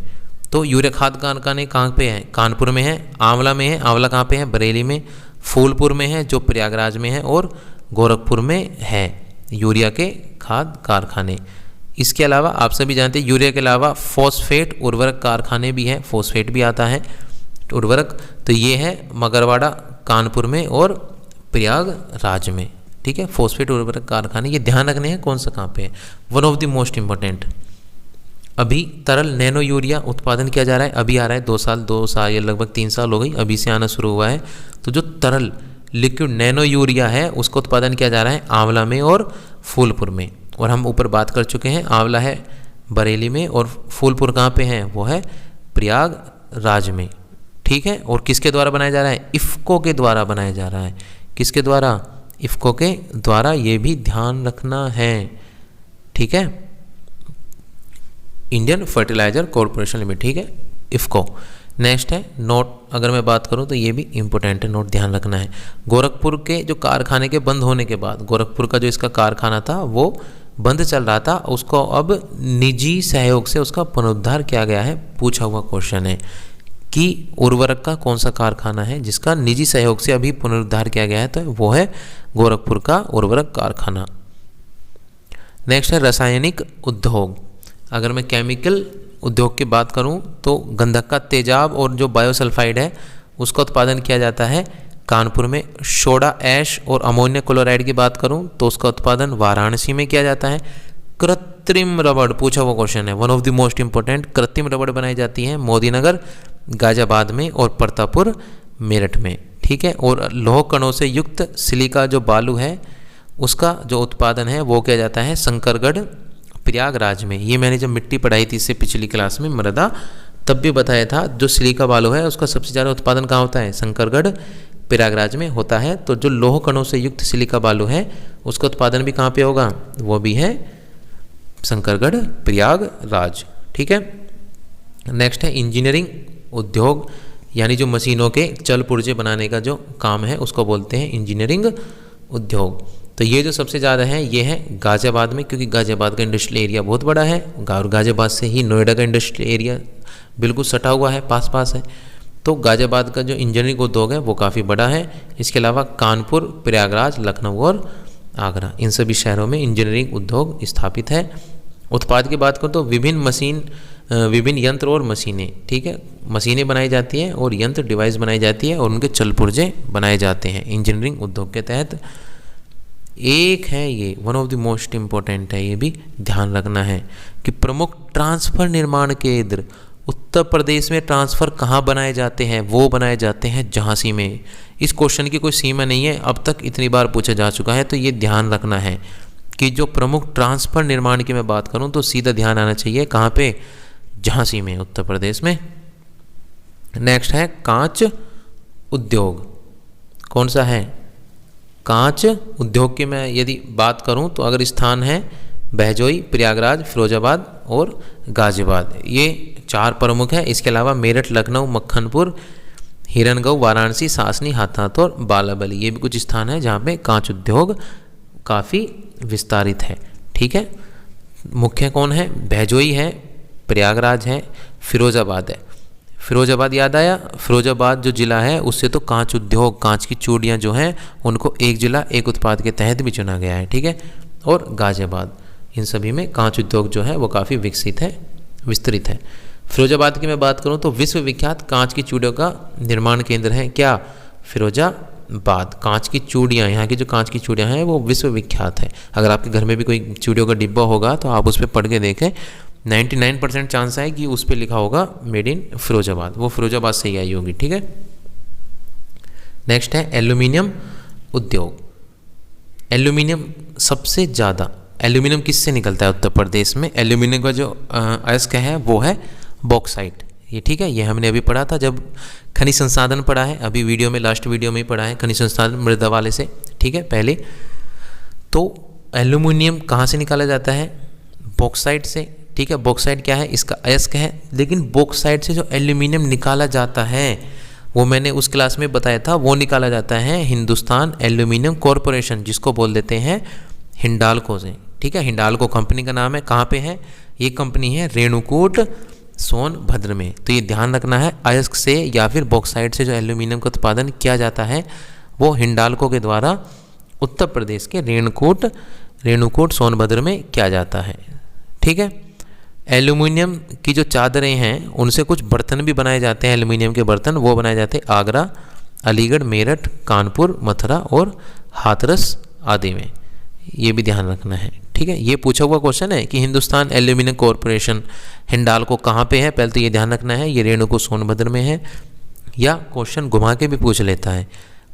तो यूरिया खाद कारखाने कहाँ पे हैं? कानपुर में है, आंवला में है, आंवला कहाँ पे है? बरेली में, फूलपुर में है जो प्रयागराज में है और गोरखपुर में है यूरिया के खाद कारखाने। इसके अलावा आप सभी जानते हैं यूरिया के अलावा फॉस्फेट उर्वरक कारखाने भी हैं, फॉस्फेट भी आता है उर्वरक, तो ये है मगरवाड़ा, कानपुर में और प्रयागराज में। ठीक है, फॉस्फेट उर्वरक कारखाने, ये ध्यान रखने हैं कौन सा कहाँ पे है, one of the most important. अभी तरल नैनो यूरिया उत्पादन किया जा रहा है, अभी आ रहा है 2 साल या लगभग 3 साल हो गई, अभी से आना शुरू हुआ है। तो जो तरल लिक्विड नैनो यूरिया है उसका उत्पादन किया जा रहा है आंवला में और फूलपुर में, और हम ऊपर बात कर चुके हैं, आंवला है बरेली में और फूलपुर कहाँ पे है? वो है प्रयागराज में। ठीक है। और किसके द्वारा बनाया जा रहा है? इफ़को के द्वारा बनाया जा रहा है। किसके द्वारा? इफ़को के द्वारा, ये भी ध्यान रखना है, ठीक है। इंडियन फर्टिलाइजर कॉरपोरेशन लिमिटेड, ठीक है, इफ़को। नेक्स्ट है नोट, अगर मैं बात करूं तो ये भी इंपॉर्टेंट है, नोट ध्यान रखना है। गोरखपुर के जो कारखाने के बंद होने के बाद, गोरखपुर का जो इसका कारखाना था वो बंद चल रहा था, उसको अब निजी सहयोग से उसका पुनरुद्धार किया गया है। पूछा हुआ क्वेश्चन है कि उर्वरक का कौन सा कारखाना है जिसका निजी सहयोग से अभी पुनरुद्धार किया गया है, तो वो है गोरखपुर का उर्वरक कारखाना। नेक्स्ट है रासायनिक उद्योग। अगर मैं केमिकल उद्योग की बात करूं तो गंधक का तेजाब और जो बायोसल्फाइड है उसका उत्पादन किया जाता है कानपुर में। सोडा ऐश और अमोनिया क्लोराइड की बात करूं तो उसका उत्पादन वाराणसी में किया जाता है। कृत्रिम रबड़, पूछा हुआ क्वेश्चन है, one of the most important. कृत्रिम रबड़ बनाई जाती है मोदीनगर, गाजियाबाद में और प्रतापपुर, मेरठ में, ठीक है। और लौह कणों से युक्त सिलिका जो बालू है उसका जो उत्पादन है वो किया जाता है शंकरगढ़, प्रयागराज में। ये मैंने जब मिट्टी पढ़ाई थी इससे पिछली क्लास में मृदा, तब भी बताया था, जो सिलिका बालू है उसका सबसे ज़्यादा उत्पादन कहाँ होता है? शंकरगढ़, प्रयागराज में होता है। तो जो लौह कणों से युक्त सिलिका बालू है उसका उत्पादन भी कहाँ पे होगा? वो भी है शंकरगढ़, प्रयागराज, ठीक है। नेक्स्ट है इंजीनियरिंग उद्योग, यानी जो मशीनों के चल पुर्जे बनाने का जो काम है उसको बोलते हैं इंजीनियरिंग उद्योग। तो ये जो सबसे ज़्यादा है ये है गाजियाबाद में, क्योंकि गाजियाबाद का इंडस्ट्रियल एरिया बहुत बड़ा है और गाजियाबाद से ही नोएडा का इंडस्ट्रियल एरिया बिल्कुल सटा हुआ है, पास पास है। तो गाजियाबाद का जो इंजीनियरिंग उद्योग है वो काफ़ी बड़ा है। इसके अलावा कानपुर, प्रयागराज, लखनऊ और आगरा, इन सभी शहरों में इंजीनियरिंग उद्योग स्थापित है। उत्पाद की बात करूँ तो विभिन्न यंत्र और मशीनें, ठीक है, मशीनें बनाई जाती हैं और यंत्र डिवाइस बनाई जाती है और उनके चल पुर्जे बनाए जाते हैं इंजीनियरिंग उद्योग के तहत। एक है ये one of the most important है, ये भी ध्यान रखना है कि प्रमुख ट्रांसफर निर्माण केंद्र उत्तर प्रदेश में ट्रांसफ़र कहाँ बनाए जाते हैं? वो बनाए जाते हैं झांसी में। इस क्वेश्चन की कोई सीमा नहीं है, अब तक इतनी बार पूछा जा चुका है, तो ये ध्यान रखना है कि जो प्रमुख ट्रांसफ़र निर्माण की मैं बात करूँ तो सीधा ध्यान आना चाहिए कहाँ पे? झांसी में, उत्तर प्रदेश में। नेक्स्ट है कांच उद्योग। कौन सा है? कांच उद्योग की मैं यदि बात करूं तो अगर स्थान है बहजोई, प्रयागराज, फिरोजाबाद और गाजियाबाद, ये 4 प्रमुख है। इसके अलावा मेरठ, लखनऊ, मक्खनपुर, हिरनगांव, वाराणसी, सासनी, हाथात और बालाबली, ये भी कुछ स्थान है जहाँ पे कांच उद्योग काफ़ी विस्तारित है, ठीक है। मुख्य कौन है? बहजोई है, प्रयागराज है, फिरोजाबाद है। फिरोजाबाद याद आया? फिरोजाबाद जो ज़िला है उससे तो कांच उद्योग, कांच की चूड़ियाँ जो हैं उनको एक ज़िला एक उत्पाद के तहत भी चुना गया है, ठीक है। और गाजियाबाद, इन सभी में कांच उद्योग जो है वो काफ़ी विकसित है, विस्तृत है। फिरोजाबाद की मैं बात करूँ तो विश्वविख्यात कांच की चूड़ियों का निर्माण केंद्र है क्या? फिरोजाबाद। कांच की चूड़ियाँ, यहाँ की जो कांच की चूड़ियाँ हैं वो विश्वविख्यात है। अगर आपके घर में भी कोई चूड़ियों का डिब्बा होगा तो आप उस पर पढ़ के देखें, 99% चांस है कि उस पर लिखा होगा मेड इन फिरोजाबाद, वो फिरोजाबाद से ही आई होगी, ठीक है। नेक्स्ट है एल्यूमिनियम उद्योग। एल्यूमिनियम सबसे ज़्यादा, एल्यूमिनियम किससे निकलता है उत्तर प्रदेश में? एल्यूमिनियम का जो अयस्क है वो है बॉक्साइट, ये ठीक है। ये हमने अभी पढ़ा था जब खनिज संसाधन पढ़ा है, अभी वीडियो में, लास्ट वीडियो में ही पढ़ा है खनिज संसाधन मृदा वाले से, ठीक है, पहले। तो एल्यूमिनियम कहाँ से निकाला जाता है? बॉक्साइट से, ठीक है। बॉक्साइट क्या है? इसका अयस्क है। लेकिन बॉक्साइट से जो एल्यूमिनियम निकाला जाता है वो मैंने उस क्लास में बताया था, वो निकाला जाता है हिंदुस्तान एल्यूमिनियम कॉरपोरेशन, जिसको बोल देते हैं हिंडाल्को से, ठीक है। हिंडाल्को कंपनी का नाम है। कहाँ पे है ये कंपनी? है रेणुकूट, सोनभद्र में। तो ये ध्यान रखना है, अयस्क से या फिर बॉक्साइट से जो एल्यूमिनियम का उत्पादन किया जाता है वो हिंडाल्को के द्वारा उत्तर प्रदेश के रेणुकूट सोनभद्र में किया जाता है, ठीक है। एल्यूमिनियम की जो चादरें हैं उनसे कुछ बर्तन भी बनाए जाते हैं, एल्यूमिनियम के बर्तन वो बनाए जाते हैं आगरा, अलीगढ़, मेरठ, कानपुर, मथुरा और हाथरस आदि में। ये भी ध्यान रखना है, ठीक है। ये पूछा हुआ क्वेश्चन है कि हिंदुस्तान एल्यूमिनियम कॉरपोरेशन हिंडाल्को कहाँ पे है? पहले तो ये ध्यान रखना है ये रेणुकूट सोनभद्र में है। या क्वेश्चन घुमा के भी पूछ लेता है,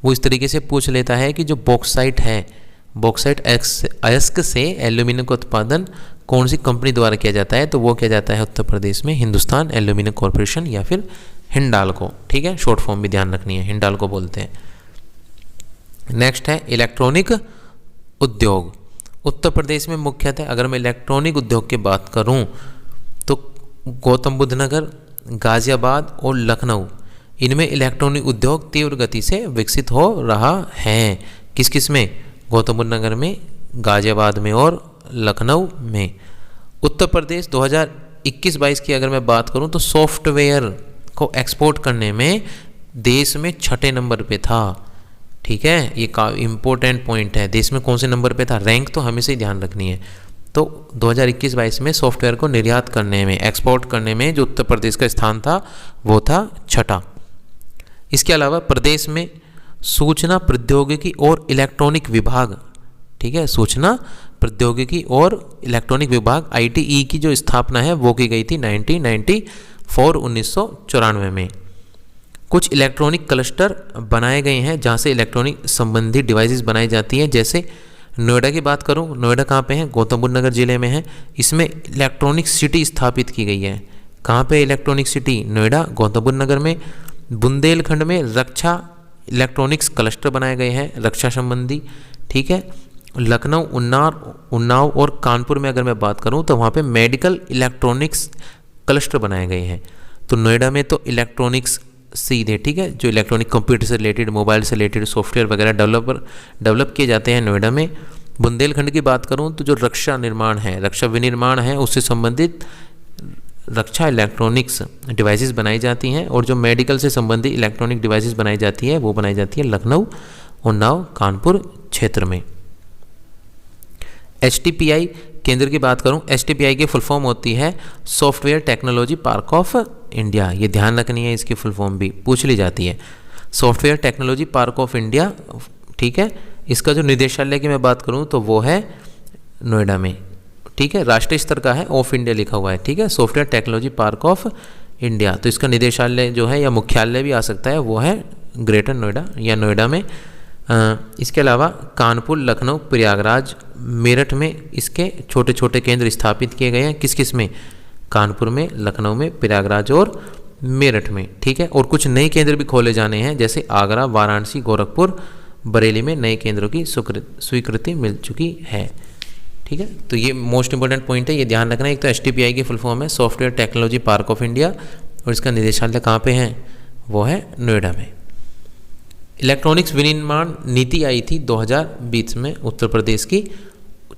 वो इस तरीके से पूछ लेता है कि जो बॉक्साइट है, बॉक्साइट अयस्क से एल्यूमिनियम का उत्पादन कौन सी कंपनी द्वारा किया जाता है, तो वो किया जाता है उत्तर प्रदेश में हिंदुस्तान एल्यूमिनियम कॉरपोरेशन या फिर हिंडाल्को, ठीक है, शॉर्ट फॉर्म भी ध्यान रखनी है, हिंडाल्को बोलते हैं। नेक्स्ट है इलेक्ट्रॉनिक उद्योग। उत्तर प्रदेश में मुख्यतः अगर मैं इलेक्ट्रॉनिक उद्योग की बात करूं तो गौतम बुद्ध नगर, गाजियाबाद और लखनऊ, इनमें इलेक्ट्रॉनिक उद्योग तीव्र गति से विकसित हो रहा है। किस किस में? गौतम बुद्ध नगर में, गाजियाबाद में और लखनऊ में। उत्तर प्रदेश 2021-22 की अगर मैं बात करूं तो सॉफ्टवेयर को एक्सपोर्ट करने में देश में 6ठे नंबर पे था, ठीक है, ये का इम्पोर्टेंट पॉइंट है। देश में कौन से नंबर पे था, रैंक तो हमेशा ही ध्यान रखनी है। तो 2021-22 में सॉफ्टवेयर को निर्यात करने में, एक्सपोर्ट करने में जो उत्तर प्रदेश का स्थान था वो था 6ठा। इसके अलावा प्रदेश में सूचना प्रौद्योगिकी और इलेक्ट्रॉनिक विभाग, ठीक है, सूचना प्रौद्योगिकी और इलेक्ट्रॉनिक विभाग ITE की जो स्थापना है वो की गई थी 1994 में। कुछ इलेक्ट्रॉनिक क्लस्टर बनाए गए हैं जहाँ से इलेक्ट्रॉनिक संबंधी डिवाइसेस बनाई जाती हैं। जैसे नोएडा की बात करूँ, नोएडा कहाँ पे है? गौतम बुद्ध नगर जिले में है। इसमें इलेक्ट्रॉनिक सिटी स्थापित की गई है। कहाँ पे इलेक्ट्रॉनिक सिटी? नोएडा, गौतम बुद्ध नगर में। बुंदेलखंड में रक्षा इलेक्ट्रॉनिक्स क्लस्टर बनाए गए हैं रक्षा संबंधी, ठीक है। लखनऊ, उन्नाव और कानपुर में अगर मैं बात करूं तो वहाँ पे मेडिकल इलेक्ट्रॉनिक्स क्लस्टर बनाए गए हैं। तो नोएडा में तो इलेक्ट्रॉनिक्स सीधे, ठीक है, जो इलेक्ट्रॉनिक कंप्यूटर से रिलेटेड, मोबाइल से रिलेटेड सॉफ्टवेयर वगैरह डेवलप किए जाते हैं नोएडा में। बुंदेलखंड की बात करूँ तो जो रक्षा निर्माण है, रक्षा विनिर्माण है, उससे संबंधित रक्षा इलेक्ट्रॉनिक्स डिवाइसेस बनाई जाती हैं। और जो मेडिकल से संबंधित इलेक्ट्रॉनिक डिवाइसेस बनाई जाती है वो बनाई जाती है लखनऊ, उन्नाव, कानपुर क्षेत्र में। HTPI केंद्र की बात करूं, HTPI की फुल फॉर्म होती है software technology park of India. ये ध्यान रखनी है, इसकी फुल फॉर्म भी पूछ ली जाती है, software technology park of India, ठीक है। इसका जो निदेशालय की मैं बात करूं तो वो है नोएडा में, ठीक है, राष्ट्रीय स्तर का है, ऑफ इंडिया लिखा हुआ है, ठीक है, software technology park of India. तो इसका निदेशालय जो है या मुख्यालय भी आ सकता है वो है ग्रेटर नोएडा या नोएडा में। इसके अलावा कानपुर, लखनऊ, प्रयागराज, मेरठ में इसके छोटे छोटे केंद्र स्थापित किए गए हैं। किस किस में? कानपुर में, लखनऊ में, प्रयागराज और मेरठ में, ठीक है। और कुछ नए केंद्र भी खोले जाने हैं, जैसे आगरा, वाराणसी, गोरखपुर, बरेली में नए केंद्रों की स्वीकृति मिल चुकी है, ठीक है। तो ये मोस्ट इंपॉर्टेंट पॉइंट है, ये ध्यान रखना है। एक तो HTPI की फुल फॉर्म है software technology park of India और इसका निदेशालय कहाँ पे है? वो है नोएडा में। इलेक्ट्रॉनिक्स विनिर्माण नीति आई थी 2020 में उत्तर प्रदेश की,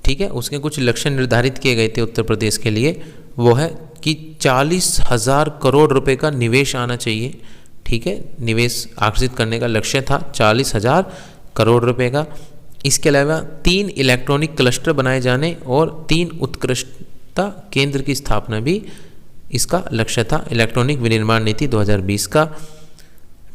ठीक है। उसके कुछ लक्ष्य निर्धारित किए गए थे उत्तर प्रदेश के लिए, वो है कि 40,000 करोड़ रुपए का निवेश आना चाहिए, ठीक है। निवेश आकर्षित करने का लक्ष्य था 40,000 करोड़ रुपए का। इसके अलावा 3 इलेक्ट्रॉनिक क्लस्टर बनाए जाने और 3 उत्कृष्टता केंद्र की स्थापना भी इसका लक्ष्य था, इलेक्ट्रॉनिक विनिर्माण नीति 2020 का,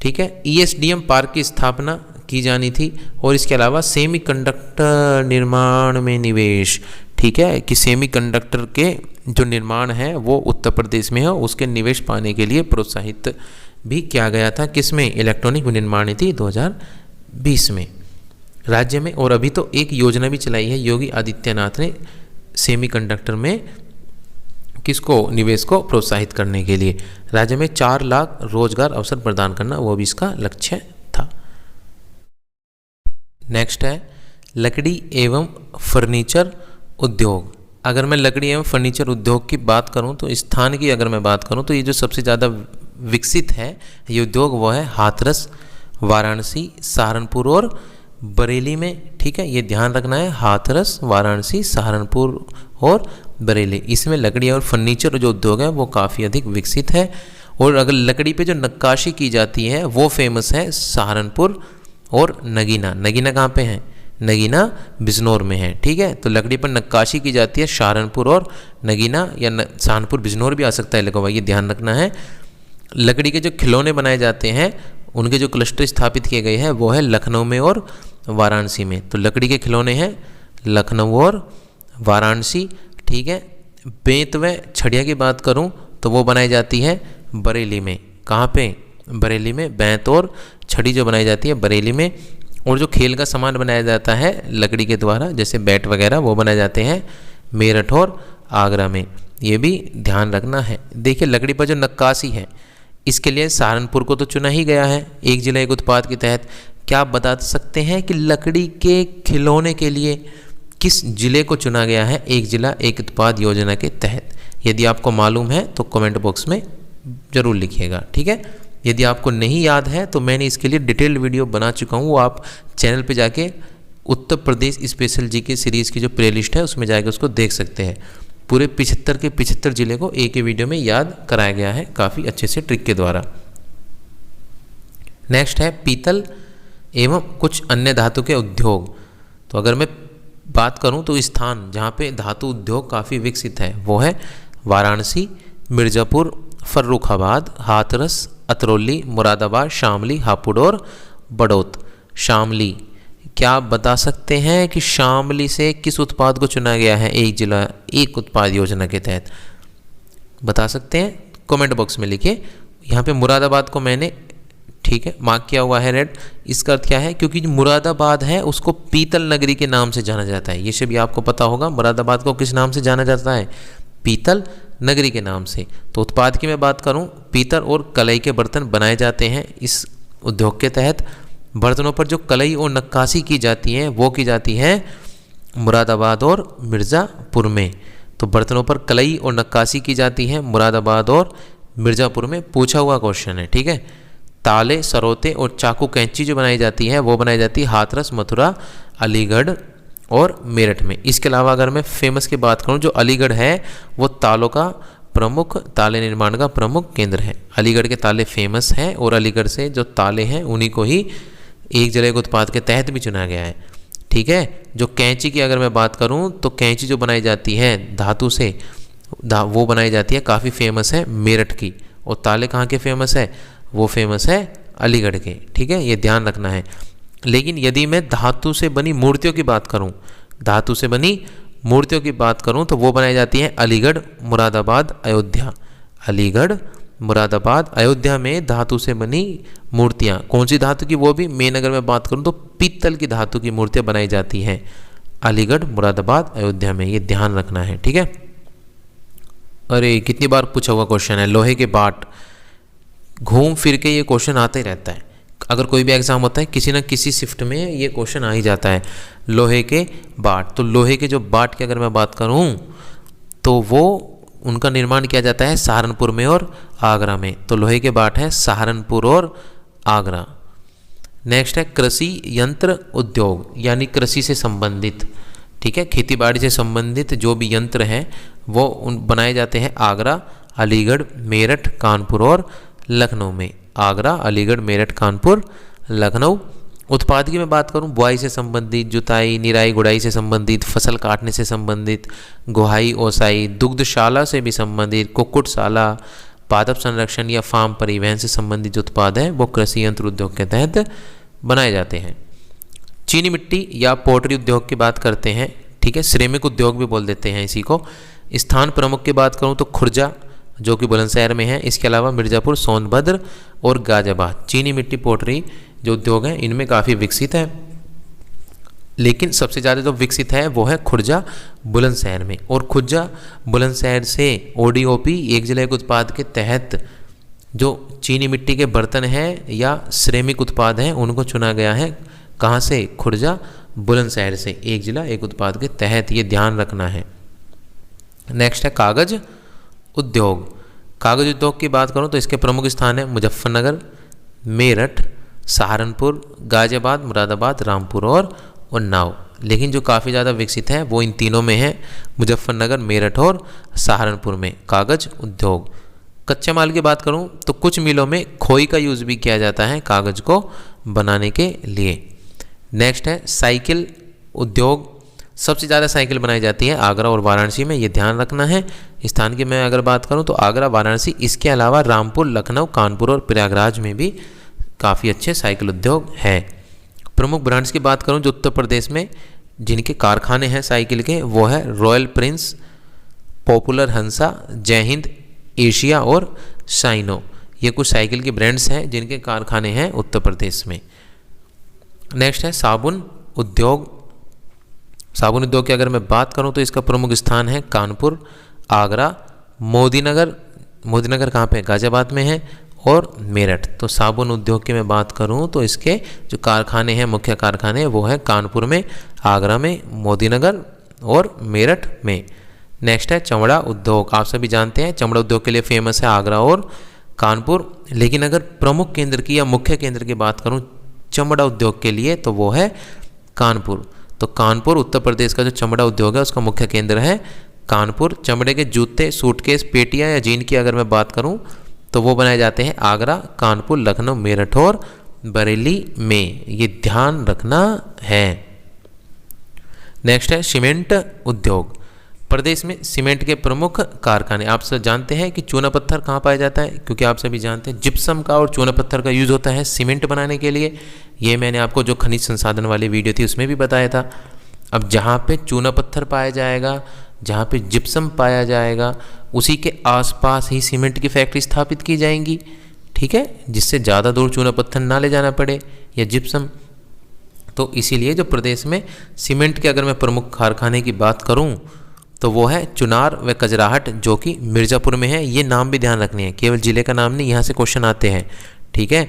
ठीक है। ESDM पार्क की स्थापना की जानी थी और इसके अलावा सेमीकंडक्टर निर्माण में निवेश, ठीक है, कि सेमीकंडक्टर के जो निर्माण है वो उत्तर प्रदेश में है, उसके निवेश पाने के लिए प्रोत्साहित भी किया गया था। किसमें? इलेक्ट्रॉनिक विनिर्माण नीति 2020 में राज्य में। और अभी तो एक योजना भी चलाई है योगी आदित्यनाथ ने सेमीकंडक्टर में किसको? निवेश को प्रोत्साहित करने के लिए राज्य में 4 लाख रोजगार अवसर प्रदान करना, वो भी इसका लक्ष्य था। नेक्स्ट है लकड़ी एवं फर्नीचर उद्योग। अगर मैं लकड़ी एवं फर्नीचर उद्योग की बात करूं तो स्थान की अगर मैं बात करूं तो ये जो सबसे ज़्यादा विकसित है ये उद्योग वो है हाथरस, वाराणसी, सहारनपुर और बरेली में, ठीक है। ये ध्यान रखना है, हाथरस, वाराणसी, सहारनपुर और बरेली, इसमें लकड़ी और फर्नीचर जो उद्योग है वो काफ़ी अधिक विकसित है। और अगर लकड़ी पे जो नक्काशी की जाती है वो फेमस है सहारनपुर और नगीना। नगीना कहाँ पे है? नगीना बिजनौर में है, ठीक है। तो लकड़ी पर नक्काशी की जाती है सहारनपुर और नगीना, या सहारनपुर बिजनौर भी आ सकता है, लेकिन ये ध्यान रखना है। लकड़ी के जो खिलौने बनाए जाते हैं उनके जो क्लस्टर स्थापित किए गए हैं वो है लखनऊ में और वाराणसी में। तो लकड़ी के खिलौने हैं लखनऊ और वाराणसी, ठीक है। बेंत व छड़िया की बात करूं तो वो बनाई जाती है बरेली में। कहाँ पे? बरेली में। बेंत और छड़ी जो बनाई जाती है बरेली में। और जो खेल का सामान बनाया जाता है लकड़ी के द्वारा, जैसे बैट वगैरह, वो बनाए जाते हैं मेरठ और आगरा में, ये भी ध्यान रखना है। देखिए लकड़ी पर जो नक्काशी है इसके लिए सहारनपुर को तो चुना ही गया है एक जिला एक उत्पाद के तहत। क्या आप बता सकते हैं कि लकड़ी के खिलौने के लिए किस जिले को चुना गया है एक जिला एक उत्पाद योजना के तहत? यदि आपको मालूम है तो कमेंट बॉक्स में ज़रूर लिखिएगा, ठीक है। यदि आपको नहीं याद है तो मैंने इसके लिए डिटेल्ड वीडियो बना चुका हूँ, वो आप चैनल पे जाके Uttar Pradesh special GK series की जो प्लेलिस्ट है उसमें जाके उसको देख सकते हैं। पूरे 75 के 75 जिले को एक ही वीडियो में याद कराया गया है काफ़ी अच्छे से ट्रिक के द्वारा। नेक्स्ट है पीतल एवं कुछ अन्य धातु के उद्योग। तो अगर मैं बात करूं तो स्थान जहां पे धातु उद्योग काफ़ी विकसित है वो है वाराणसी, मिर्ज़ापुर, फर्रुखाबाद, हाथरस, अतरौली, मुरादाबाद, शामली, हापुड़ और बड़ौत। शामली, क्या आप बता सकते हैं कि शामली से किस उत्पाद को चुना गया है एक जिला एक उत्पाद योजना के तहत? बता सकते हैं? कमेंट बॉक्स में लिखिए। यहाँ पे मुरादाबाद को मैंने ठीक है मार्क किया हुआ है रेड। इसका अर्थ क्या है? क्योंकि जो मुरादाबाद है उसको पीतल नगरी के नाम से जाना जाता है। ये सब भी आपको पता होगा। मुरादाबाद को किस नाम से जाना जाता है? पीतल नगरी के नाम से। तो उत्पाद की मैं बात करूं, पीतल और कलई के बर्तन बनाए जाते हैं इस उद्योग के तहत। बर्तनों पर जो कलई और नक्काशी की जाती है वो की जाती है मुरादाबाद और मिर्ज़ापुर में। तो बर्तनों पर कलई और नक्काशी की जाती है मुरादाबाद और मिर्ज़ापुर में। पूछा हुआ क्वेश्चन है, ठीक है। ताले, सरोते और चाकू कैंची जो बनाई जाती है वो बनाई जाती है हाथरस, मथुरा, अलीगढ़ और मेरठ में। इसके अलावा अगर मैं फेमस की बात करूं, जो अलीगढ़ है वो तालों का प्रमुख, ताले निर्माण का प्रमुख केंद्र है। अलीगढ़ के ताले फेमस हैं और अलीगढ़ से जो ताले हैं उन्हीं को ही एक जिले के उत्पाद के तहत भी चुना गया है, ठीक है। जो कैंची की अगर मैं बात करूं तो कैंची जो बनाई जाती है धातु से वो बनाई जाती है, काफ़ी फेमस है मेरठ की। और ताले कहाँ के फेमस है? वो फेमस है अलीगढ़ के, ठीक है। ये ध्यान रखना है। लेकिन यदि मैं धातु से बनी मूर्तियों की बात करूं, धातु से बनी मूर्तियों की बात करूं तो वो बनाई जाती है अलीगढ़, मुरादाबाद, अयोध्या। अलीगढ़, मुरादाबाद, अयोध्या में धातु से बनी मूर्तियां। कौन सी धातु की? वो भी मेन अगर मैं बात करूं तो पीतल की धातु की मूर्तियां बनाई जाती हैं अलीगढ़, मुरादाबाद, अयोध्या में। ये ध्यान रखना है, ठीक है। अरे कितनी बार पूछा हुआ क्वेश्चन है। लोहे के बाट, घूम फिर के ये क्वेश्चन आता ही रहता है। अगर कोई भी एग्जाम होता है किसी न किसी शिफ्ट में ये क्वेश्चन आ ही जाता है। लोहे के बाट, तो लोहे के जो बाट की अगर मैं बात करूं तो वो उनका निर्माण किया जाता है सहारनपुर में और आगरा में। तो लोहे के बाट है सहारनपुर और आगरा। नेक्स्ट है कृषि यंत्र उद्योग, यानी कृषि से संबंधित, ठीक है, खेती बाड़ी से संबंधित जो भी यंत्र हैं वो बनाए जाते हैं आगरा, अलीगढ़, मेरठ, कानपुर और लखनऊ में। आगरा, अलीगढ़, मेरठ, कानपुर, लखनऊ। उत्पाद की मैं बात करूं, बुआई से संबंधित, जुताई, निराई, गुड़ाई से संबंधित, फसल काटने से संबंधित, गुहाई, ओसाई, दुग्धशाला से भी संबंधित, कुक्कुटशाला, पादप संरक्षण या फार्म परिवहन से संबंधित जो उत्पाद है वो कृषि यंत्र उद्योग के तहत बनाए जाते हैं। चीनी मिट्टी या पोल्ट्री उद्योग की बात करते हैं, ठीक है, श्रमिक उद्योग भी बोल देते हैं इसी को। स्थान प्रमुख की बात करूं तो खुर्जा जो कि बुलंदशहर में है। इसके अलावा मिर्ज़ापुर, सोनभद्र और गाजियाबाद। चीनी मिट्टी पोल्ट्री जो उद्योग हैं इनमें काफ़ी विकसित है, लेकिन सबसे ज़्यादा जो विकसित है वो है खुर्जा बुलंदशहर में। और खुर्जा बुलंदशहर से ODOP एक जिले के उत्पाद के तहत जो चीनी मिट्टी के बर्तन हैं या श्रमिक उत्पाद हैं उनको चुना गया है। कहाँ से? खुर्जा बुलंदशहर से, एक जिला एक उत्पाद के तहत। ये ध्यान रखना है। नेक्स्ट है कागज उद्योग। कागज उद्योग की बात करूं तो इसके प्रमुख स्थान है मुजफ्फरनगर, मेरठ, सहारनपुर, गाजियाबाद, मुरादाबाद, रामपुर और उन्नाव। लेकिन जो काफ़ी ज़्यादा विकसित है वो इन तीनों में है, मुजफ्फरनगर, मेरठ और सहारनपुर में कागज उद्योग। कच्चे माल की बात करूं तो कुछ मिलों में खोई का यूज़ भी किया जाता है कागज़ को बनाने के लिए। नेक्स्ट है साइकिल उद्योग। सबसे ज़्यादा साइकिल बनाई जाती है आगरा और वाराणसी में, ये ध्यान रखना है। स्थान की मैं अगर बात करूं तो आगरा, वाराणसी, इसके अलावा रामपुर, लखनऊ, कानपुर और प्रयागराज में भी काफ़ी अच्छे साइकिल उद्योग है। प्रमुख ब्रांड्स की बात करूं जो उत्तर प्रदेश में जिनके कारखाने हैं साइकिल के वो है रॉयल प्रिंस, पॉपुलर हंसा, जय हिंद, एशिया और शाइनो। ये कुछ साइकिल के ब्रांड्स हैं जिनके कारखाने हैं उत्तर प्रदेश में। नेक्स्ट है साबुन उद्योग। साबुन उद्योग की अगर मैं बात करूं तो इसका प्रमुख स्थान है कानपुर, आगरा, मोदीनगर। मोदीनगर कहाँ पे? गाजियाबाद में है, और मेरठ। तो साबुन उद्योग की मैं बात करूं तो इसके जो कारखाने हैं, मुख्य कारखाने, वो है कानपुर में, आगरा में, मोदीनगर और मेरठ में। नेक्स्ट है चमड़ा उद्योग। आप सभी जानते हैं चमड़ा उद्योग के लिए फेमस है आगरा और कानपुर। लेकिन अगर प्रमुख केंद्र की या मुख्य केंद्र की बात करूं चमड़ा उद्योग के लिए तो वो है कानपुर। तो कानपुर उत्तर प्रदेश का जो चमड़ा उद्योग है उसका मुख्य केंद्र है कानपुर। चमड़े के जूते, सूटकेस, पेटियां या जीन की अगर मैं बात करूं तो वो बनाए जाते हैं आगरा, कानपुर, लखनऊ, मेरठ और बरेली में। ये ध्यान रखना है। नेक्स्ट है सीमेंट उद्योग। प्रदेश में सीमेंट के प्रमुख कारखाने। आप सब जानते हैं कि चूना पत्थर कहाँ पाया जाता है, क्योंकि आप सभी जानते हैं जिप्सम का और चूना पत्थर का यूज़ होता है सीमेंट बनाने के लिए। ये मैंने आपको जो खनिज संसाधन वाली वीडियो थी उसमें भी बताया था। अब जहाँ पे चूना पत्थर पाया जाएगा, जहाँ पे जिप्सम पाया जाएगा, उसी के आसपास ही सीमेंट की फैक्ट्री स्थापित की जाएंगी, ठीक है, जिससे ज़्यादा दूर चूना पत्थर ना ले जाना पड़े या जिप्सम। तो इसीलिए जो प्रदेश में सीमेंट के अगर मैं प्रमुख कारखाने की बात करूं तो वो है चुनार व कजराहट, जो कि मिर्ज़ापुर में है। ये नाम भी ध्यान रखने हैं, केवल ज़िले का नाम नहीं, यहाँ से क्वेश्चन आते हैं, ठीक है।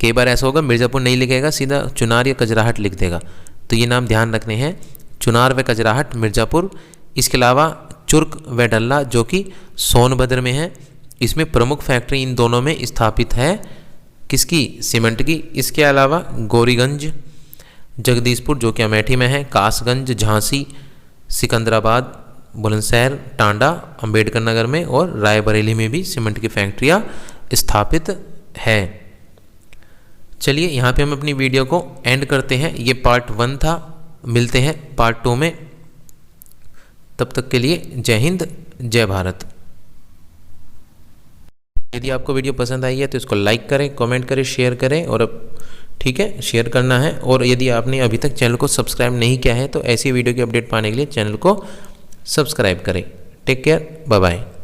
कई बार ऐसा होगा मिर्ज़ापुर नहीं लिखेगा, सीधा चुनार या कजराहट लिख देगा, तो ये नाम ध्यान रखने हैं, चुनार व कजराहट, मिर्ज़ापुर। इसके अलावा चुर्क व डल्ला जो कि सोनभद्र में है, इसमें प्रमुख फैक्ट्री इन दोनों में स्थापित है, किसकी? सीमेंट की। इसके अलावा गौरीगंज, जगदीशपुर जो कि अमेठी में है, कासगंज, झांसी, सिकंदराबाद, बुलंदशहर, टांडा, अंबेडकर नगर में और रायबरेली में भी सीमेंट की फैक्ट्रियां स्थापित है। चलिए यहाँ पे हम अपनी वीडियो को एंड करते हैं। ये पार्ट 1 था, मिलते हैं पार्ट 2 में। तब तक के लिए जय हिंद, जय भारत। यदि आपको वीडियो पसंद आई है तो इसको लाइक करें, कमेंट करें, शेयर करें, और ठीक है, शेयर करना है। और यदि आपने अभी तक चैनल को सब्सक्राइब नहीं किया है तो ऐसी वीडियो की अपडेट पाने के लिए चैनल को सब्सक्राइब करें। Take care, bye bye.